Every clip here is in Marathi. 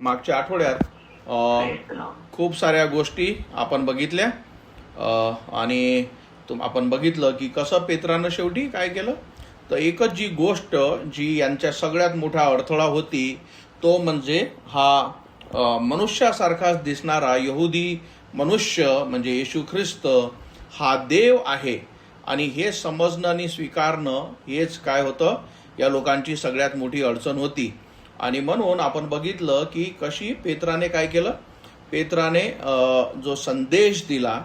मागच्या आठवड्यात खूप साऱ्या गोष्टी आपण बघितल्या आणि आपण बघितलं की कसं पेत्रानं शेवटी काय केलं. तर एकच जी गोष्ट जी यांच्या सगळ्यात मोठा अडथळा होती तो म्हणजे हा मनुष्यासारखाच दिसणारा यहुदी मनुष्य म्हणजे येशू ख्रिस्त हा देव आहे आणि हे समजणं आणि स्वीकारणं हेच काय होतं या लोकांची सगळ्यात मोठी अडचण होती. आणि म्हणून आपण बघितलं की कशी पेत्राने काय केलं. पेत्राने जो संदेश दिला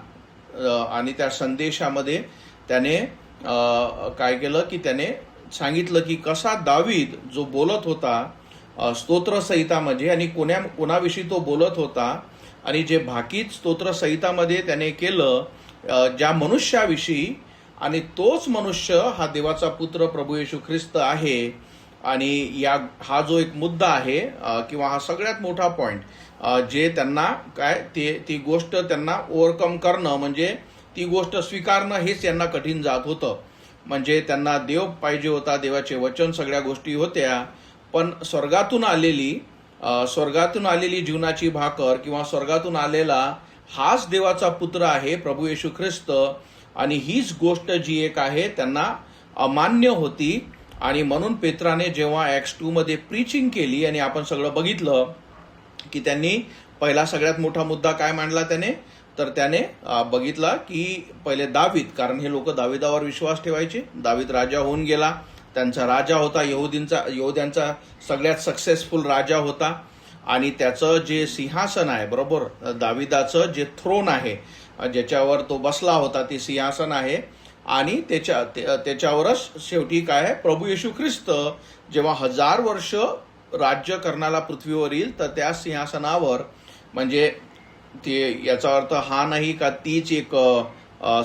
आणि त्या संदेशामध्ये त्याने काय केलं की त्याने सांगितलं की कसा दावीद जो बोलत होता स्तोत्रसहितामध्ये आणि कोणाविषयी तो बोलत होता आणि जे भाकीत स्तोत्रसहितामध्ये त्याने केलं ज्या मनुष्याविषयी आणि तोच मनुष्य हा देवाचा पुत्र प्रभू येशू ख्रिस्त आहे. आणि हा जो एक मुद्दा आहे किंवा हा सगळ्यात मोठा पॉइंट जे त्यांना काय ती गोष्ट त्यांना ओव्हरकम करणं म्हणजे ती गोष्ट स्वीकारणं हेच यांना कठीण जात होतं. म्हणजे त्यांना देव पाहिजे होता, देवाचे वचन सगळ्या गोष्टी होत्या, पण स्वर्गातून आलेली जीवनाची भाकर किंवा स्वर्गातून आलेला हाच देवाचा पुत्र आहे प्रभू येशू ख्रिस्त. आणि हीच गोष्ट जी एक आहे त्यांना अमान्य होती. आणि म्हणून पेत्राने जेव्हा ॲक्ट्स 2 मध्ये प्रीचिंग केली आणि आपण सगळं बघितलं की त्यांनी पहिला सगळ्यात मोठा मुद्दा काय मांडला त्याने, तर त्याने बघितला की पहिले दावीद, कारण हे लोक दाविदावर विश्वास ठेवायचे. दावीद राजा होऊन गेला, त्यांचा राजा होता, यहुद्यांचा सगळ्यात सक्सेसफुल राजा होता आणि त्याचं जे सिंहासन आहे बरोबर दाविदाचं जे थ्रोन आहे ज्याच्यावर तो बसला होता ते सिंहासन आहे आणि त्याच्यावरच शेवटी काय आहे प्रभू येशू ख्रिस्त जेव्हा 1000 वर्ष राज्य करण्याला पृथ्वीवर येईल तर त्या सिंहासनावर म्हणजे ते याचा अर्थ हा नाही का तीच एक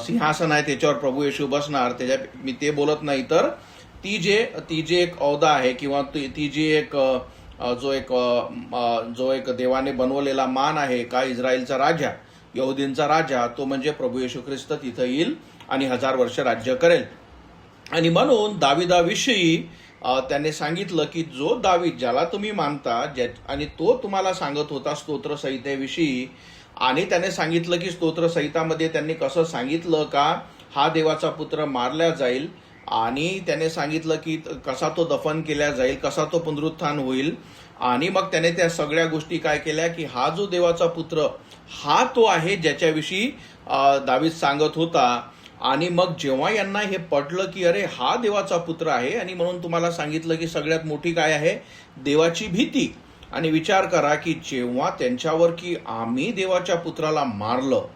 सिंहासन आहे त्याच्यावर प्रभू येशू बसणार, त्याच्या मी ते बोलत नाही, तर ती जे एक औदा आहे किंवा ती जी एक जो एक देवाने बनवलेला मान आहे का इस्रायलचा राजा यहुदींचा राजा तो म्हणजे प्रभू येशू ख्रिस्त तिथं येईल आणि 1000 वर्ष राज्य करेल. आणि म्हणून दाविदाविषयी त्याने सांगितलं की जो दावीद ज्याला तुम्ही मानता आणि तो तुम्हाला सांगत होता स्तोत्रसंहितेविषयी. आणि त्याने सांगितलं की स्तोत्रसंहितामध्ये त्यांनी कसं सांगितलं का हा देवाचा पुत्र मारला जाईल आणि त्याने सांगितलं की कसा तो दफन केला जाईल, कसा तो पुनरुत्थान होईल. आणि मग त्याने त्या सगळ्या गोष्टी काय केल्या की हा जो देवाचा पुत्र हा तो आहे ज्याच्याविषयी दावीद सांगत होता. आणि मग जेव्हा यांना हे पटलं की अरे हा देवाचा पुत्र आहे आणि म्हणून तुम्हाला सांगितलं की सगळ्यात मोठी काय आहे देवाची भीती. आणि विचार करा की जेव्हा त्यांच्यावर की आम्ही देवाच्या पुत्राला मारलं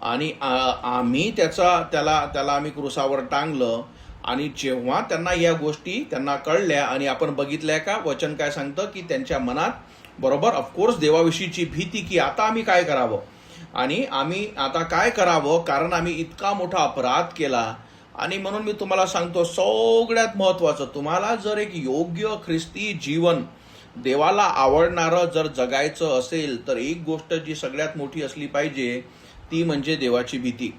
आणि आम्ही त्याला आम्ही क्रुसावर टांगलं आणि जेव्हा त्यांना या गोष्टी त्यांना कळल्या आणि आपण बघितल्या का वचन काय सांगतं की त्यांच्या मनात बरोबर ऑफकोर्स देवाविषयीची भीती की आता आम्ही काय करावं आणि आम्ही आता काय करावं कारण आम्ही इतका मोठा अपराध केला. आणि म्हणून मी तुम्हाला सांगतो सगळ्यात महत्वाचं तुम्हाला जर एक योग्य ख्रिस्ती जीवन देवाला आवडणारं जर जगायचं असेल तर एक गोष्ट जी सगळ्यात मोठी असली पाहिजे ती म्हणजे देवाची भीती.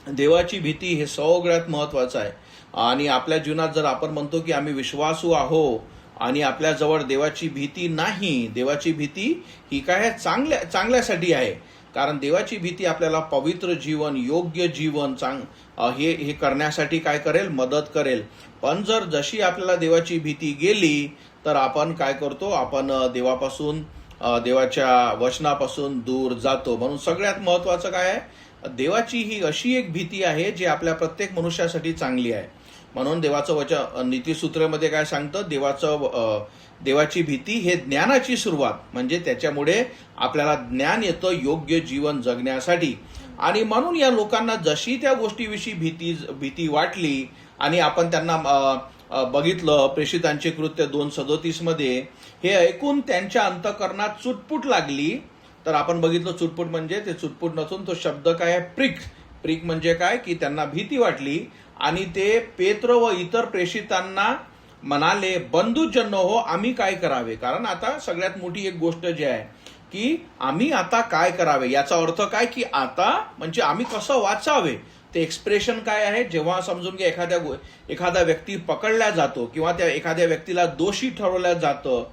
देवाची भीती हे सगळ्यात महत्वाचं आहे. आणि आपल्या जीवनात जर आपण म्हणतो की आम्ही विश्वासू आहो आणि आपल्याजवळ देवाची भीती नाही, देवाची भीती ही काय चांगल्यासाठी आहे. कारण देवाची भीती आपल्याला पवित्र जीवन योग्य जीवन हे करण्यासाठी काय करेल मदत करेल. पण जर जशी आपल्याला देवाची भीती गेली तर आपण काय करतो आपण देवापासून देवाच्या वचनापासून दूर जातो. म्हणून सगळ्यात महत्वाचं काय आहे देवाची ही अशी एक भीती आहे जी आपल्या प्रत्येक मनुष्यासाठी चांगली आहे. म्हणून देवाचं वचन नीतिसूत्रेमध्ये काय सांगतं देवाची भीती हे ज्ञानाची सुरुवात म्हणजे त्याच्यामुळे आपल्याला ज्ञान येतं योग्य जीवन जगण्यासाठी. आणि म्हणून या लोकांना जशी त्या गोष्टीविषयी भीती वाटली आणि आपण त्यांना बघितलं प्रेषितांचे कृत्य 2:37 मध्ये हे ऐकून त्यांच्या अंतःकरणात चुटपुट लागली. तर आपण बघितलं चुटपुट म्हणजे ते चुटपुट नसून तो शब्द काय आहे प्रिक म्हणजे काय की त्यांना भीती वाटली आणि ते पेत्र व इतर प्रेषितांना म्हणाले बंधुजन हो आम्ही काय करावे. कारण आता सगळ्यात मोठी एक गोष्ट जी आहे की आम्ही आता काय करावे याचा अर्थ काय की आता म्हणजे आम्ही कसं वाचावे ते एक्सप्रेशन काय आहे. जेव्हा समजून घ्या एखादा व्यक्ती पकडला जातो किंवा त्या एखाद्या व्यक्तीला दोषी ठरवलं जातं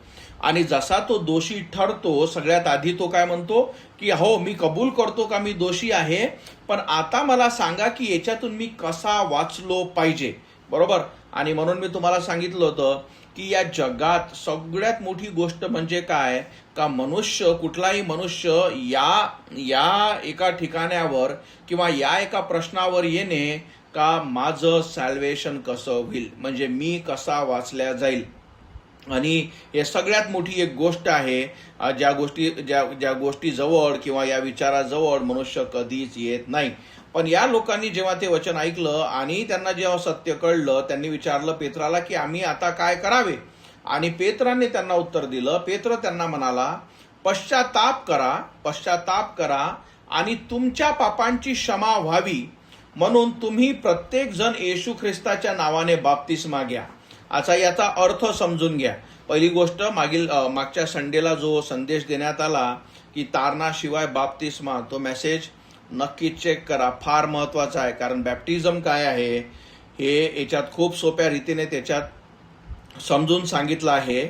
आणि जसा तो दोषी ठरतो, सगळ्यात आधी तो काय म्हणतो की हो, मी कबूल करतो का मी दोषी आहे, पण आता मला सांगा की याच्यातून मी कसा वाचलो पाहिजे, बरोबर. आणि म्हणून मी तुम्हाला सांगितलं होतं की या जगात सगळ्यात मोठी गोष्ट म्हणजे काय, का मनुष्य, कुठलाही मनुष्य या एका ठिकाणावर किंवा या एका प्रश्नावर येणे का माझं सॅल्वेशन कसं होईल, म्हणजे मी कसा वाचल्या जाईल. आणि हे सगळ्यात मोठी एक गोष्ट आहे, ज्या गोष्टी जवळ किंवा या विचाराजवळ मनुष्य कधीच येत नाही. पण या लोकांनी जेव्हा ते वचन ऐकलं आणि त्यांना जेव्हा सत्य कळलं, त्यांनी विचारलं पेत्राला की आम्ही आता काय करावे. आणि पेत्राने त्यांना उत्तर दिलं. पेत्र त्यांना म्हणाला, पश्चाताप करा आणि तुमच्या पापांची क्षमा व्हावी म्हणून तुम्ही प्रत्येक जण येशू ख्रिस्ताच्या नावाने बाप्तिस्मा घ्या. आता याचा अर्थ समजून घ्या. पहिली गोष्ट, मागच्या संडेला जो संदेश देण्यात आला की तारणाशिवाय बाप्तिस्मा, तो मेसेज नक्कीच चेक करा, फार महत्वाचा आहे. कारण बॅप्टिझम काय आहे हे याच्यात खूप सोप्या रीतीने त्याच्यात समजून सांगितलं आहे.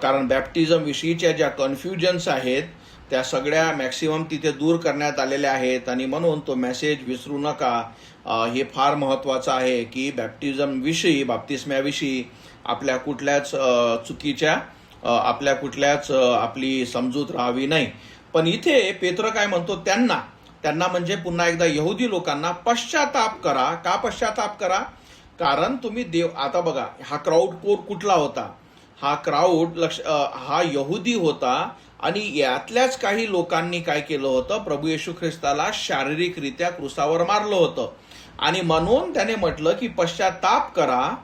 कारण बॅप्टिझम विषयीच्या ज्या कन्फ्युजन्स आहेत त्या सगळ्या मॅक्सिमम तिथे दूर करण्यात आलेल्या आहेत. आणि म्हणून तो मेसेज विसरू नका. हे फार महत्वाचं आहे की बाप्तिस्म्याविषयी आपल्या कुठल्याच आपली समजूत राहावी नाही. पण इथे पेत्र काय म्हणतो, त्यांना म्हणजे पुन्हा एकदा यहुदी लोकांना पश्चाताप करा. का पश्चाताप करा? कारण तुम्ही आता बघा, हा क्राऊड कुठला होता? हा क्राऊड हा यहुदी होता. आणि यातल्याच काही लोकांनी काय केलं होतं, प्रभू येशू ख्रिस्ताला शारीरिकरित्या क्रुसावर मारलं होतं. आणि म्हणून त्याने म्हटलं की पश्चाताप करा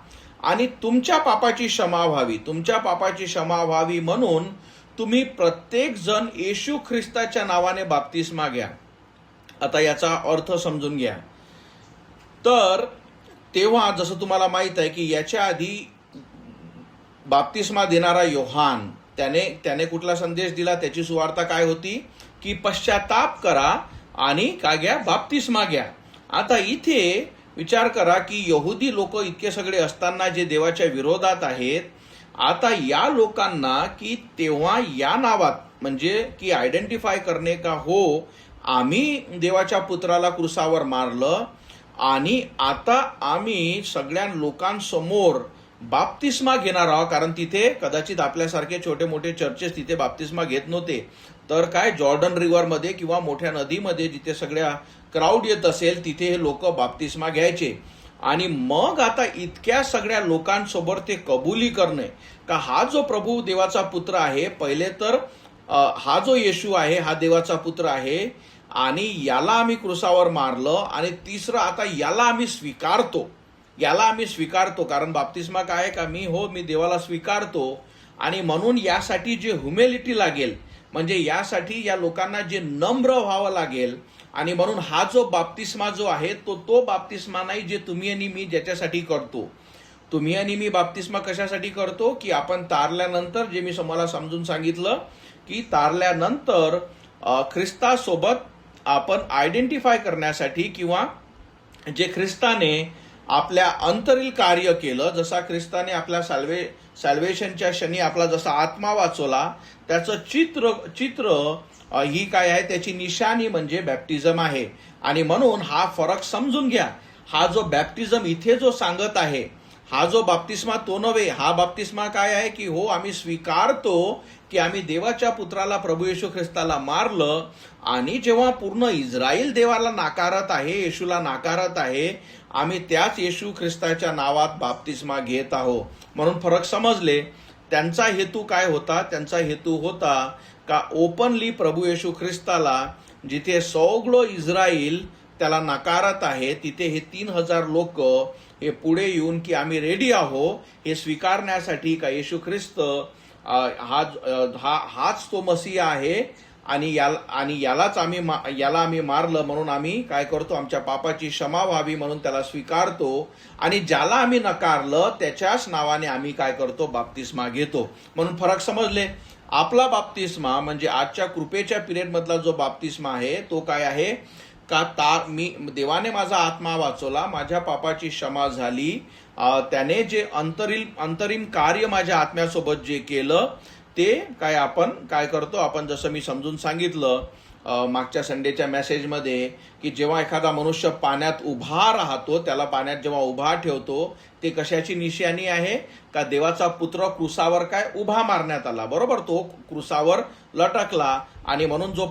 आणि तुमच्या पापाची क्षमा व्हावी म्हणून तुम्ही प्रत्येक जण येशू ख्रिस्ताच्या नावाने बाप्तिस्मा घ्या. आता याचा अर्थ समजून घ्या. तर तेव्हा जसं तुम्हाला माहित आहे की याच्या आधी बाप्तिस्मा देणारा योहान, त्याने कुठला संदेश दिला, त्याची सुवार्ता काय होती की पश्चाताप करा आणि काय घ्या, बाप्तिस्मा घ्या. आता इथे विचार करा की यहुदी लोक इतके सगळे असताना जे देवाच्या विरोधात आहेत, आता या लोकांना की तेव्हा या नावात म्हणजे की आयडेंटिफाय करणे का हो, आम्ही देवाच्या पुत्राला क्रुसावर मारलं आणि आता आम्ही सगळ्या लोकांसमोर बाप्तिस्मा घेणार आहोत. कारण तिथे कदाचित आपल्यासारखे छोटे मोठे चर्चेस तिथे बाप्तिस्मा घेत नव्हते. तर काय, जॉर्डन रिव्हरमध्ये किंवा मोठ्या नदीमध्ये जिथे सगळ्या क्राऊड येत असेल तिथे हे लोक बाप्तिस्मा घ्यायचे. आणि मग आता इतक्या सगळ्या लोकांसोबत ते कबुली करणे का हा जो प्रभू देवाचा पुत्र आहे, पहिले तर हा जो येशू आहे हा देवाचा पुत्र आहे आणि याला आम्ही क्रुसावर मारलं, आणि तिसरं आता याला आम्ही स्वीकारतो. कारण बाप्तिस्मा काय का मी देवाला स्वीकारतो. आणि म्हणून यासाठी जे ह्युमिलिटी लागेल, म्हणजे यासाठी या लोकांना जे नम्र व्हावं लागेल. आणि म्हणून हा जो बाप्तिस्मा जो आहे तो बाप्तिस्मा नाही जे तुम्ही आणि मी ज्याच्यासाठी करतो. तुम्ही आणि मी बाप्तिस्मा कशासाठी करतो की आपण तारल्यानंतर, जे मी तुम्हाला समजून सांगितलं की तारल्यानंतर ख्रिस्तासोबत आपण आयडेंटिफाय करण्यासाठी, किंवा जे ख्रिस्ताने आपल्या अंतरील कार्य केलं, जसा ख्रिस्ताने आपल्या सॅल्वेशनच्या क्षणी आपला जसा आत्मा वाचवला, त्याचं चित्र ही काय आहे, त्याची निशाणी म्हणजे बॅप्टिझम आहे. आणि म्हणून हा फरक समजून घ्या. हा जो बॅप्टिझम इथे जो सांगत आहे, हा जो बाप्तिस्मा तो नव्हे. हा बाप्तिस्मा काय आहे की हो, आम्ही स्वीकारतो की आम्ही देवाच्या पुत्राला प्रभू येशू ख्रिस्ताला मारलं. आणि जेव्हा पूर्ण इस्रायल देवाला नाकारत आहे, येशूला नाकारत आहे, आम्ही त्याच येशू ख्रिस्ताच्या नावात बाप्तिस्मा घेत आहोत. म्हणून फरक समजले. त्यांचा हेतू काय होता? त्यांचा हेतू होता का ओपनली प्रभू येशू ख्रिस्ताला, जिथे सगळं इस्रायल त्याला नाकारत आहे, तिथे हे 3000 लोक हे पुढे येऊन की आम्ही रेडी आहोत हे स्वीकारण्यासाठी का येशू ख्रिस्त हाच तो मसीहा आहे आणि याला आम्ही मारलं म्हणून आम्ही काय करतो, आमच्या पापाची क्षमा व्हावी म्हणून त्याला स्वीकारतो. आणि ज्याला आम्ही नकारलं त्याच्याच नावाने आम्ही काय करतो, बाप्तिस्मा घेतो. म्हणून फरक समजले. आपला बाप्तिस्मा म्हणजे आजच्या कृपेच्या पिरियड मधला जो बाप्तिस्मा आहे तो काय आहे का, देवाने माझा आत्मा वाचवला, माझ्या पापाची क्षमा झाली, त्याने जे अंतरिम कार्य माझ्या आत्म्यासोबत जे केलं ते काय आपण काय करतो, आपण जसं मी समजून सांगितलं मागच्या संडेच्या मेसेजमध्ये, की जेव्हा एखादा मनुष्य पाण्यात उभा राहतो, त्याला पाण्यात जेव्हा उभा ठेवतो, ते कशाची निशाणी आहे का देवाचा पुत्र क्रूसावर काय उभा मारण्यात आला, बरोबर. तो क्रूसावर लटकला आणि म्हणून जो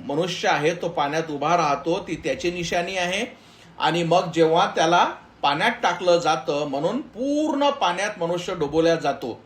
मनुष्य आहे तो पाण्यात उभा राहतो, ती त्याची निशाणी आहे. आणि मग जेव्हा त्याला पाण्यात टाकलं जातं, म्हणून पूर्ण पाण्यात मनुष्य डुबवल्या जातो,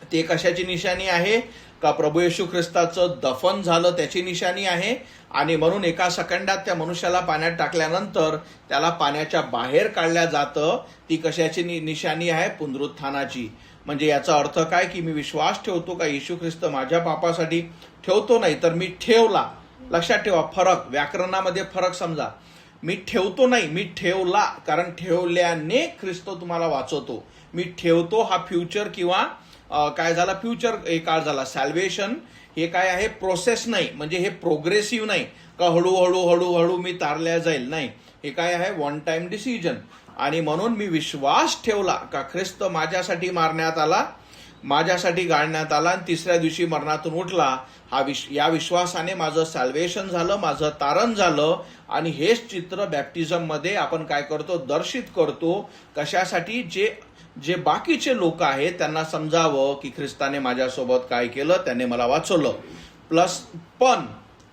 ते कशाची निशाणी आहे का प्रभू येशू ख्रिस्ताचं दफन झालं त्याची निशाणी आहे. आणि म्हणून एका सेकंदात त्या मनुष्याला पाण्यात टाकल्यानंतर त्याला पाण्याच्या बाहेर काढल्या जातं, ती कशाची निशाणी आहे, पुनरुत्थानाची. म्हणजे याचा अर्थ काय की मी विश्वास ठेवतो का येशू ख्रिस्त माझ्या पापासाठी ठेवतो, नाही तर मी ठेवला. लक्षात ठेवा फरक, व्याकरणामध्ये फरक समजा. मी ठेवतो नाही, मी ठेवला, कारण ठेवल्याने ख्रिस्त तुम्हाला वाचवतो. मी ठेवतो हा फ्युचर किंवा काय झाला, फ्युचर हे काळ झाला. सॅल्वेशन हे काय आहे, प्रोसेस नाही, म्हणजे हे प्रोग्रेसिव्ह नाही का हळूहळू हळूहळू मी तारल्या जाईल, नाही. हे काय आहे, वन टाइम डिसिजन. आणि म्हणून मी विश्वास ठेवला का ख्रिस्त माझ्यासाठी मारण्यात आला, माझ्यासाठी गाळण्यात आला आणि तिसऱ्या दिवशी मरणातून उठला. या विश्वासाने माझं सॅल्वेशन झालं, माझं तारण झालं. आणि हेच चित्र बॅप्टिझम मध्ये आपण काय करतो, दर्शित करतो. कशासाठी, जे बाकीचे लोक आहेत त्यांना समजावं की ख्रिस्ताने माझ्यासोबत काय केलं, त्याने मला वाचवलं. पण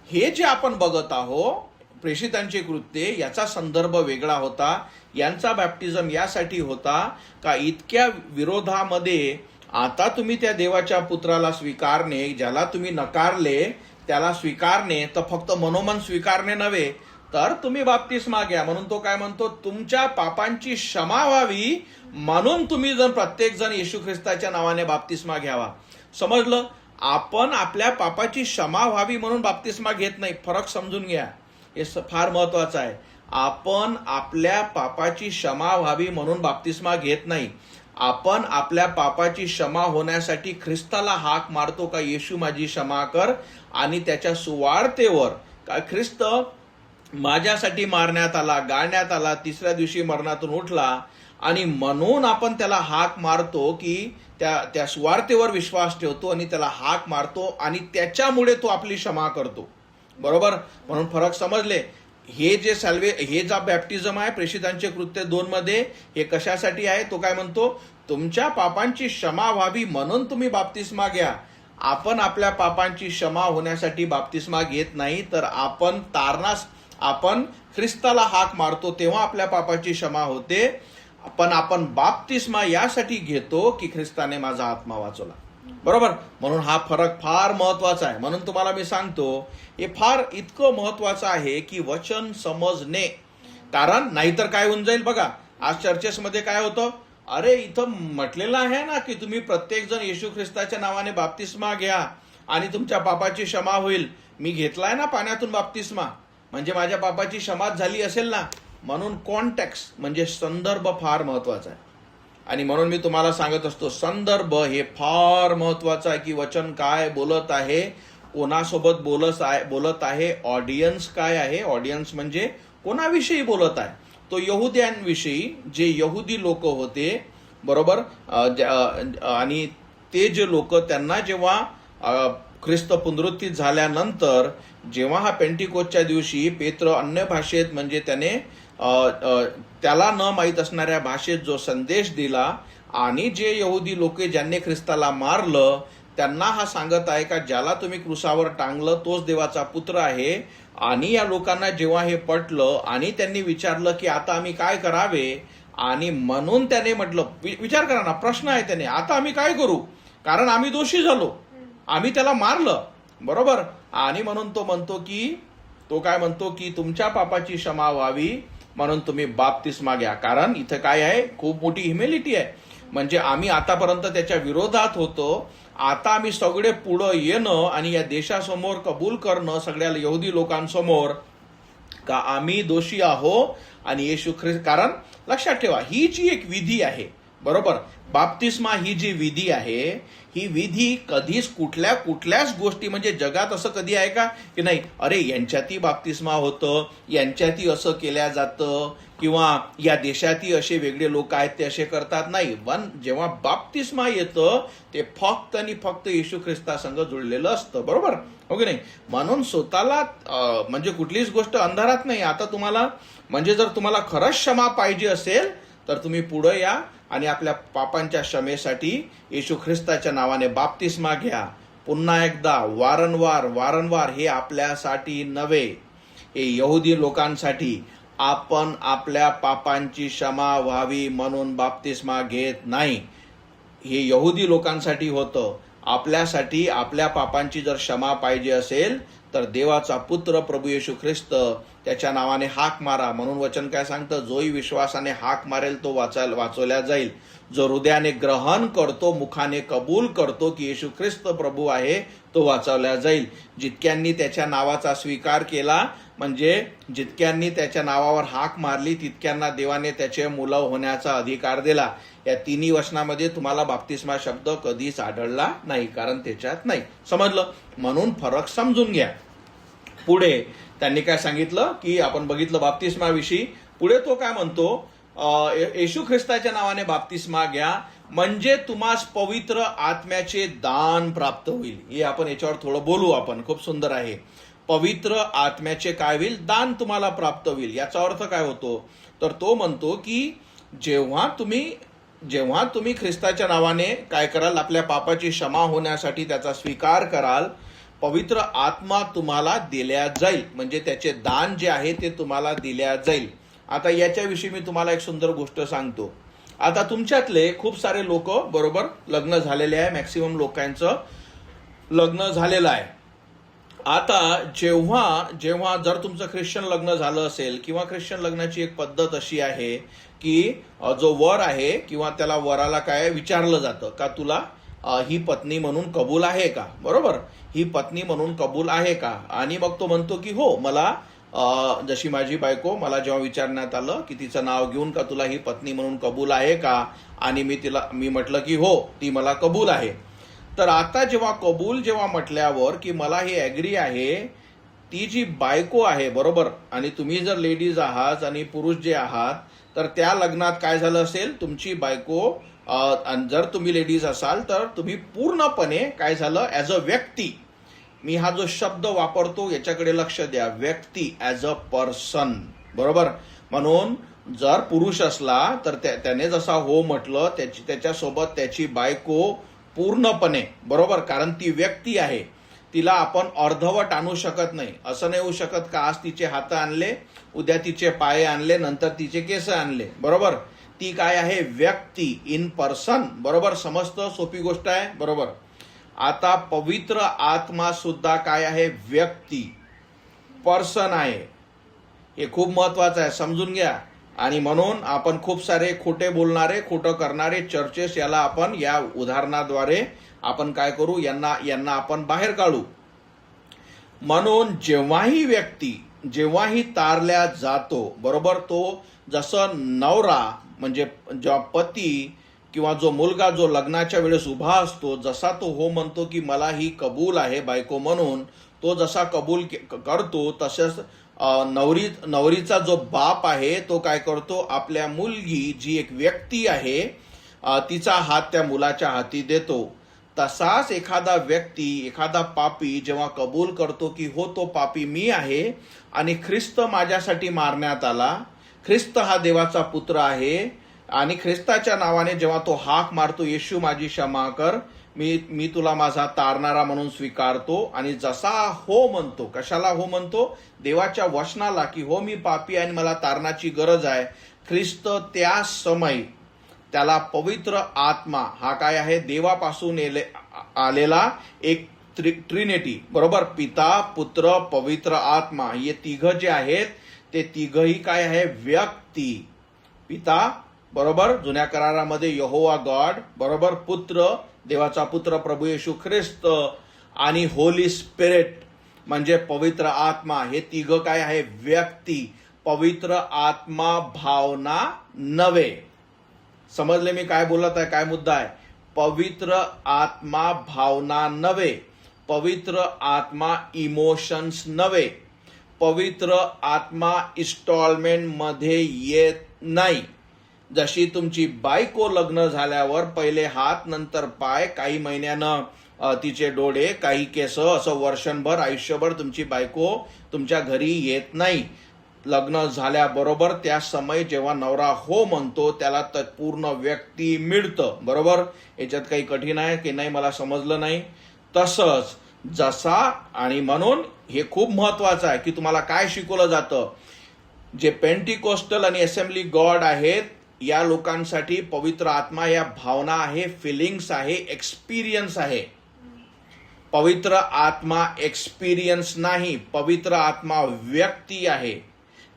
हे जे आपण बघत आहोत प्रेषितांचे कृत्ये, याचा संदर्भ वेगळा होता. यांचा बॅप्टिझम यासाठी होता का इतक्या विरोधामध्ये आता तुम्ही त्या देवाच्या पुत्राला स्वीकारणे, ज्याला तुम्ही नकारले त्याला स्वीकारणे, तर फक्त मनोमन स्वीकारणे नव्हे, तर तुम्ही बाप्तिस्मा घ्या. म्हणून तो काय म्हणतो, तुमच्या पापांची क्षमा व्हावी म्हणून तुम्ही जर प्रत्येक जण येशू ख्रिस्ताच्या नावाने बाप्तिस्मा घ्यावा. समजलं, आपण आपल्या पापाची क्षमा व्हावी म्हणून बाप्तिस्मा घेत नाही. फरक समजून घ्या, हे फार महत्वाचं आहे. आपण आपल्या पापाची क्षमा व्हावी म्हणून बाप्तिस्मा घेत नाही. आपण आपल्या पापाची क्षमा होण्यासाठी ख्रिस्ताला हाक मारतो का येशू माझी क्षमा कर, आणि त्याच्या सुवार्तेवर का ख्रिस्त माझ्यासाठी मारण्यात आला, गाळण्यात आला, तिसऱ्या दिवशी मरणातून उठला, आणि म्हणून आपण त्याला हाक मारतो की त्या सुवार्तेवर विश्वास ठेवतो आणि त्याला हाक मारतो आणि त्याच्यामुळे तो आपली क्षमा करतो, बरोबर. म्हणून फरक समजले. हे जे बॅप्टिझम आहे प्रेषितांचे कृत्य 2 मध्ये, हे कशासाठी आहे, तो काय म्हणतो, तुमच्या पापांची क्षमा व्हावी म्हणून तुम्ही बाप्तिस्मा घ्या. आपण आपल्या पापांची क्षमा होण्यासाठी बाप्तिस्मा घेत नाही, तर आपण ख्रिस्ताला हाक मारतो तेव्हा आपल्या पापाची क्षमा होते. पण आपण बाप्तिस्मा यासाठी घेतो की ख्रिस्ताने माझा आत्मा वाचवला, बरोबर. म्हणून हा फरक फार महत्वाचा आहे. म्हणून तुम्हाला मी सांगतो, हे फार इतकं महत्वाचं आहे की वचन समजणे. कारण नाहीतर काय होऊन जाईल बघा, आज चर्चेसमध्ये काय होतं, अरे इथं म्हटलेलं आहे ना की तुम्ही प्रत्येक जण येशू ख्रिस्ताच्या नावाने बाप्तिस्मा घ्या आणि तुमच्या पापाची क्षमा होईल. मी घेतलाय ना पाण्यातून बाप्तिस्मा, म्हणजे माझ्या पापाची क्षमाच झाली असेल ना. म्हणून कॉन्टेक्स्ट म्हणजे संदर्भ फार महत्वाचा आहे. आणि म्हणून मी तुम्हाला सांगत असतो, संदर्भ हे फार महत्वाचं आहे की वचन काय बोलत आहे, कोणासोबत बोलत आहे, ऑडियन्स काय आहे. ऑडियन्स म्हणजे कोणाविषयी बोलत आहे, तो यहुद्यांविषयी, जे यहुदी लोक होते, बरोबर. आणि ते जे लोक, त्यांना जेव्हा ख्रिस्त पुनरुत्थित झाल्यानंतर, जेव्हा हा पेंटिकोसच्या दिवशी पेत्र अन्य भाषेत, म्हणजे त्याला न माहीत असणाऱ्या भाषेत जो संदेश दिला, आणि जे यहुदी लोक ज्यांनी ख्रिस्ताला मारलं त्यांना हा सांगत आहे का ज्याला तुम्ही क्रूसावर टांगलं तोच देवाचा पुत्र आहे. आणि या लोकांना जेव्हा हे पटलं आणि त्यांनी विचारलं की आता आम्ही काय करावे, आणि म्हणून त्याने म्हटलं, विचार करा ना, प्रश्न आहे त्याने, आता आम्ही काय करू, कारण आम्ही दोषी झालो, आम्ही त्याला मारलं, बरोबर. आणि म्हणून तो काय म्हणतो की तुमच्या पापाची क्षमा व्हावी म्हणून तुम्ही बाप्तिस्मा घ्या. कारण इथं काय आहे, खूप मोठी ह्युमिलिटी आहे. म्हणजे आम्ही आतापर्यंत त्याच्या विरोधात होतो, आता आम्ही सगळे पुढं येणं आणि या देशासमोर कबूल करणं, सगळ्या यहुदी लोकांसमोर, का आम्ही दोषी आहो आणि येशू ख्रिस्त. कारण लक्षात ठेवा, ही जी एक विधी आहे, बरोबर, बाप्तिस्मा ही जी विधी आहे, ही विधी कधीच कुठल्याच गोष्टी, म्हणजे जगात असं कधी आहे का की नाही, अरे यांच्यातही बाप्तिस्मा होतं, यांच्यातही असं केल्या जातं, किंवा या देशातील असे वेगळे लोक आहेत ते असे करतात नाही. पण जेव्हा बाप्तिस्मा येतं ते फक्त आणि फक्त येशू ख्रिस्ता संग जुळलेलं असतं. बरोबर हो की नाही? म्हणून स्वतःला म्हणजे कुठलीच गोष्ट अंधारात नाही. आता तुम्हाला म्हणजे जर तुम्हाला खरंच क्षमा पाहिजे असेल तर तुम्ही पुढे या आणि आपल्या पापांच्या क्षमेसाठी येशू ख्रिस्ताच्या नावाने बाप्तिस्मा घ्या. पुन्हा एकदा वारंवार हे आपल्यासाठी नव्हे, हे यहुदी लोकांसाठी. आपण आपल्या पापांची क्षमा व्हावी म्हणून बाप्तिस्मा घेत नाही. हे यहुदी लोकांसाठी होतं. आपल्यासाठी आपल्या पापांची जर क्षमा पाहिजे असेल तर देवाचा पुत्र प्रभू येशू ख्रिस्त त्याच्या नावाने हाक मारा. म्हणून वचन काय सांगतं? जोही विश्वासाने हाक मारेल तो वाचवल्या जाईल. जो हृदयाने ग्रहण करतो, मुखाने कबूल करतो की येशू ख्रिस्त प्रभू आहे, तो वाचवल्या जाईल. जितक्यांनी त्याच्या नावाचा स्वीकार केला म्हणजे जितक्यांनी त्याच्या नावावर हाक मारली तितक्यांना देवाने त्याचे मुलं होण्याचा अधिकार दिला. या तिन्ही वचनामध्ये तुम्हाला बाप्तिस्मा शब्द कधीच आढळला नाही, कारण त्याच्यात नाही. समजलं? म्हणून फरक समजून घ्या. पुढे त्यांनी काय सांगितलं की आपण बघितलं बाप्तिस्माविषयी. पुढे तो काय म्हणतो? येशू ख्रिस्ताच्या नावाने बाप्तिस्मा घ्या म्हणजे तुम्हास पवित्र आत्म्याचे दान प्राप्त होईल. हे आपण याच्यावर थोडं बोलू आपण. खूप सुंदर आहे. पवित्र आत्म्याचे काय होईल? दान तुम्हाला प्राप्त होईल. याचा अर्थ काय होतो? तर तो म्हणतो की जेव्हा तुम्ही ख्रिस्ताच्या नावाने काय कराल? आपल्या पापाची क्षमा होण्यासाठी त्याचा स्वीकार कराल, पवित्र आत्मा तुम्हाला दिल्या जाईल. म्हणजे त्याचे दान जे आहे ते तुम्हाला दिल्या जाईल. आता याच्याविषयी मी तुम्हाला एक सुंदर गोष्ट सांगतो. आता तुमच्यातले खूप सारे लोक बरोबर लग्न झालेले आहे. मॅक्सिमम लोकांचं लग्न झालेलं आहे. आता जेव्हा जर तुमचं ख्रिश्चन लग्न झालं असेल किंवा ख्रिश्चन लग्नाची एक पद्धत अशी आहे की जो वर आहे किंवा त्याला वराला काय विचारलं जातं का तुला ही पत्नी म्हणून कबूल आहे का? बरोबर, ही पत्नी म्हणून कबूल आहे का? आणि मग तो म्हणतो की हो, मला जशी माझी बायको, मला जेव्हा विचारण्यात आलं की तिचं नाव घेऊन का तुला ही पत्नी म्हणून कबूल आहे का, आणि मी म्हटलं की हो, ती मला कबूल आहे. तर आता जेव्हा म्हटल्यावर की मला हे ॲग्री आहे, ती जी बायको आहे बरोबर, आणि तुम्ही जर लेडीज आहात आणि पुरुष जे आहात तर त्या लग्नात काय झालं असेल, तुमची बायको जर तुम्ही लेडीज असाल तर तुम्ही पूर्णपणे काय झालं, ॲज अ व्यक्ती, मी हा जो शब्द वापरतो याच्याकडे लक्ष द्या, व्यक्ती, ॲज अ पर्सन. बरोबर. म्हणून जर पुरुष असला तर त्याने जसा हो म्हटलं त्याच्यासोबत त्याची बायको पूर्णपणे, बरोबर, कारण ती व्यक्ती आहे, तिला आपण अर्धवट आणू शकत नाही. असं नाही होऊ शकत का आज तिचे हात आणले, उद्या तिचे पाय आणले, नंतर तिचे केस आणले. बरोबर. ती काय आहे? व्यक्ती, इन पर्सन. बरोबर. समजतं? सोपी गोष्ट आहे. बरोबर. आता पवित्र आत्मा सुद्धा काय आहे? व्यक्ती, पर्सन आहे. हे खूप महत्वाचं आहे, समजून घ्या. आणि म्हणून आपण खूप सारे खोटे बोलणारे, खोटं करणारे चर्चेस, याला आपण या उदाहरणाद्वारे आपण काय करू, यांना आपण बाहेर काढू. म्हणून जेव्हाही तारल्या जातो, बरोबर, तो जसं नवरा म्हणजे जेव्हा पती किंवा जो मुलगा जो लग्नाच्या वेळेस उभा असतो, जसा तो हो म्हणतो की मला ही कबूल आहे बायको म्हणून, तो जसा कबूल करतो तसंच नवरीचा जो बाप आहे तो काय करतो, आपल्या मुलगी जी एक व्यक्ती आहे तिचा हात त्या मुलाच्या हाती देतो. तसाच एखादा व्यक्ती, एखादा पापी जेव्हा कबूल करतो की हो, तो पापी मी आहे आणि ख्रिस्त माझ्यासाठी मारण्यात आला, ख्रिस्त हा देवाचा पुत्र आहे, आणि ख्रिस्ताच्या नावाने जेव्हा तो हाक मारतो, येशू माझी क्षमा कर, मी तुला माझा तारणारा म्हणून स्वीकारतो, आणि जसा हो म्हणतो, कशाला हो म्हणतो? देवाच्या वचनाला, की हो मी पापी आहे आणि मला तारणाची गरज आहे. ख्रिस्त त्या समय त्याला पवित्र आत्मा, हा काय आहे? देवापासून आलेला एक ट्रिनिटी, बरोबर, पिता, पुत्र, पवित्र आत्मा, हे तिघं जे आहेत ते तिघही काय आहे? व्यक्ती. पिता, बरोबर, जुन्या करारामध्ये यहोवा गॉड, बरोबर, पुत्र, देवाचा पुत्र प्रभू येशू ख्रिस्त, आणि होली स्पिरिट म्हणजे पवित्र आत्मा, हे तिघं काय आहे? व्यक्ती. पवित्र आत्मा भावना नव्हे. समजले मी काय बोलत आहे? काय मुद्दा आहे? पवित्र आत्मा भावना नव्हे, पवित्र आत्मा इमोशन्स नव्हे, पवित्र आत्मा इन्स्टॉलमेंट मध्ये येत नाही. जशी तुमची बायको लग्न झाल्यावर पहिले हात नंतर पाय, काही महिन्यानं तिचे डोळे, काही केस, असं वर्षभर आयुष्यभर तुमची बायको तुमच्या घरी येत नाही. लग्न झाल्याबरोबर त्या समय जेव्हा नवरा हो म्हणतो त्याला पूर्ण व्यक्ती मिळतं. बरोबर, याच्यात काही कठीण आहे की नाही मला समजलं नाही. तसंच जसा, आणि म्हणून हे खूप महत्वाचं आहे की तुम्हाला काय शिकवलं जातं. जे पेंटिकोस्टल आणि असेंब्ली गॉड आहेत या लोकांसाठी पवित्र आत्मा या भावना आहे, फिलिंग्स आहे, एक्सपिरियन्स आहे. पवित्र आत्मा एक्सपिरियन्स नाही, पवित्र आत्मा व्यक्ती आहे.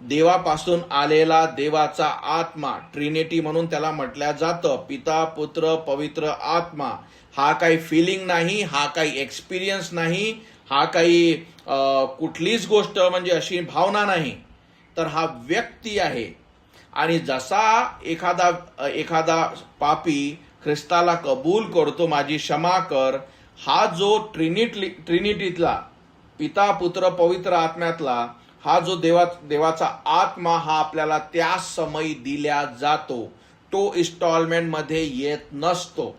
देवापासून आलेला देवाचा आत्मा, ट्रिनिटी म्हणून त्याला म्हटलं जातं. पिता, पुत्र, पवित्र आत्मा. हा काही फिलिंग नाही, हा काही एक्सपिरियन्स नाही, हा काही कुठलीच गोष्ट म्हणजे अशी भावना नाही, तर हा व्यक्ती आहे. आणि जसा एखादा पापी ख्रिस्ताला कबूल करतो, माझी क्षमा कर, हा जो ट्रिनिटीतला पिता, पुत्र, पवित्र आत्म्यातला हा जो देवाचा आत्मा हा आपल्याला त्या समयी दिल्या जातो, तो इन्स्टॉलमेंट मध्ये येत नसतो.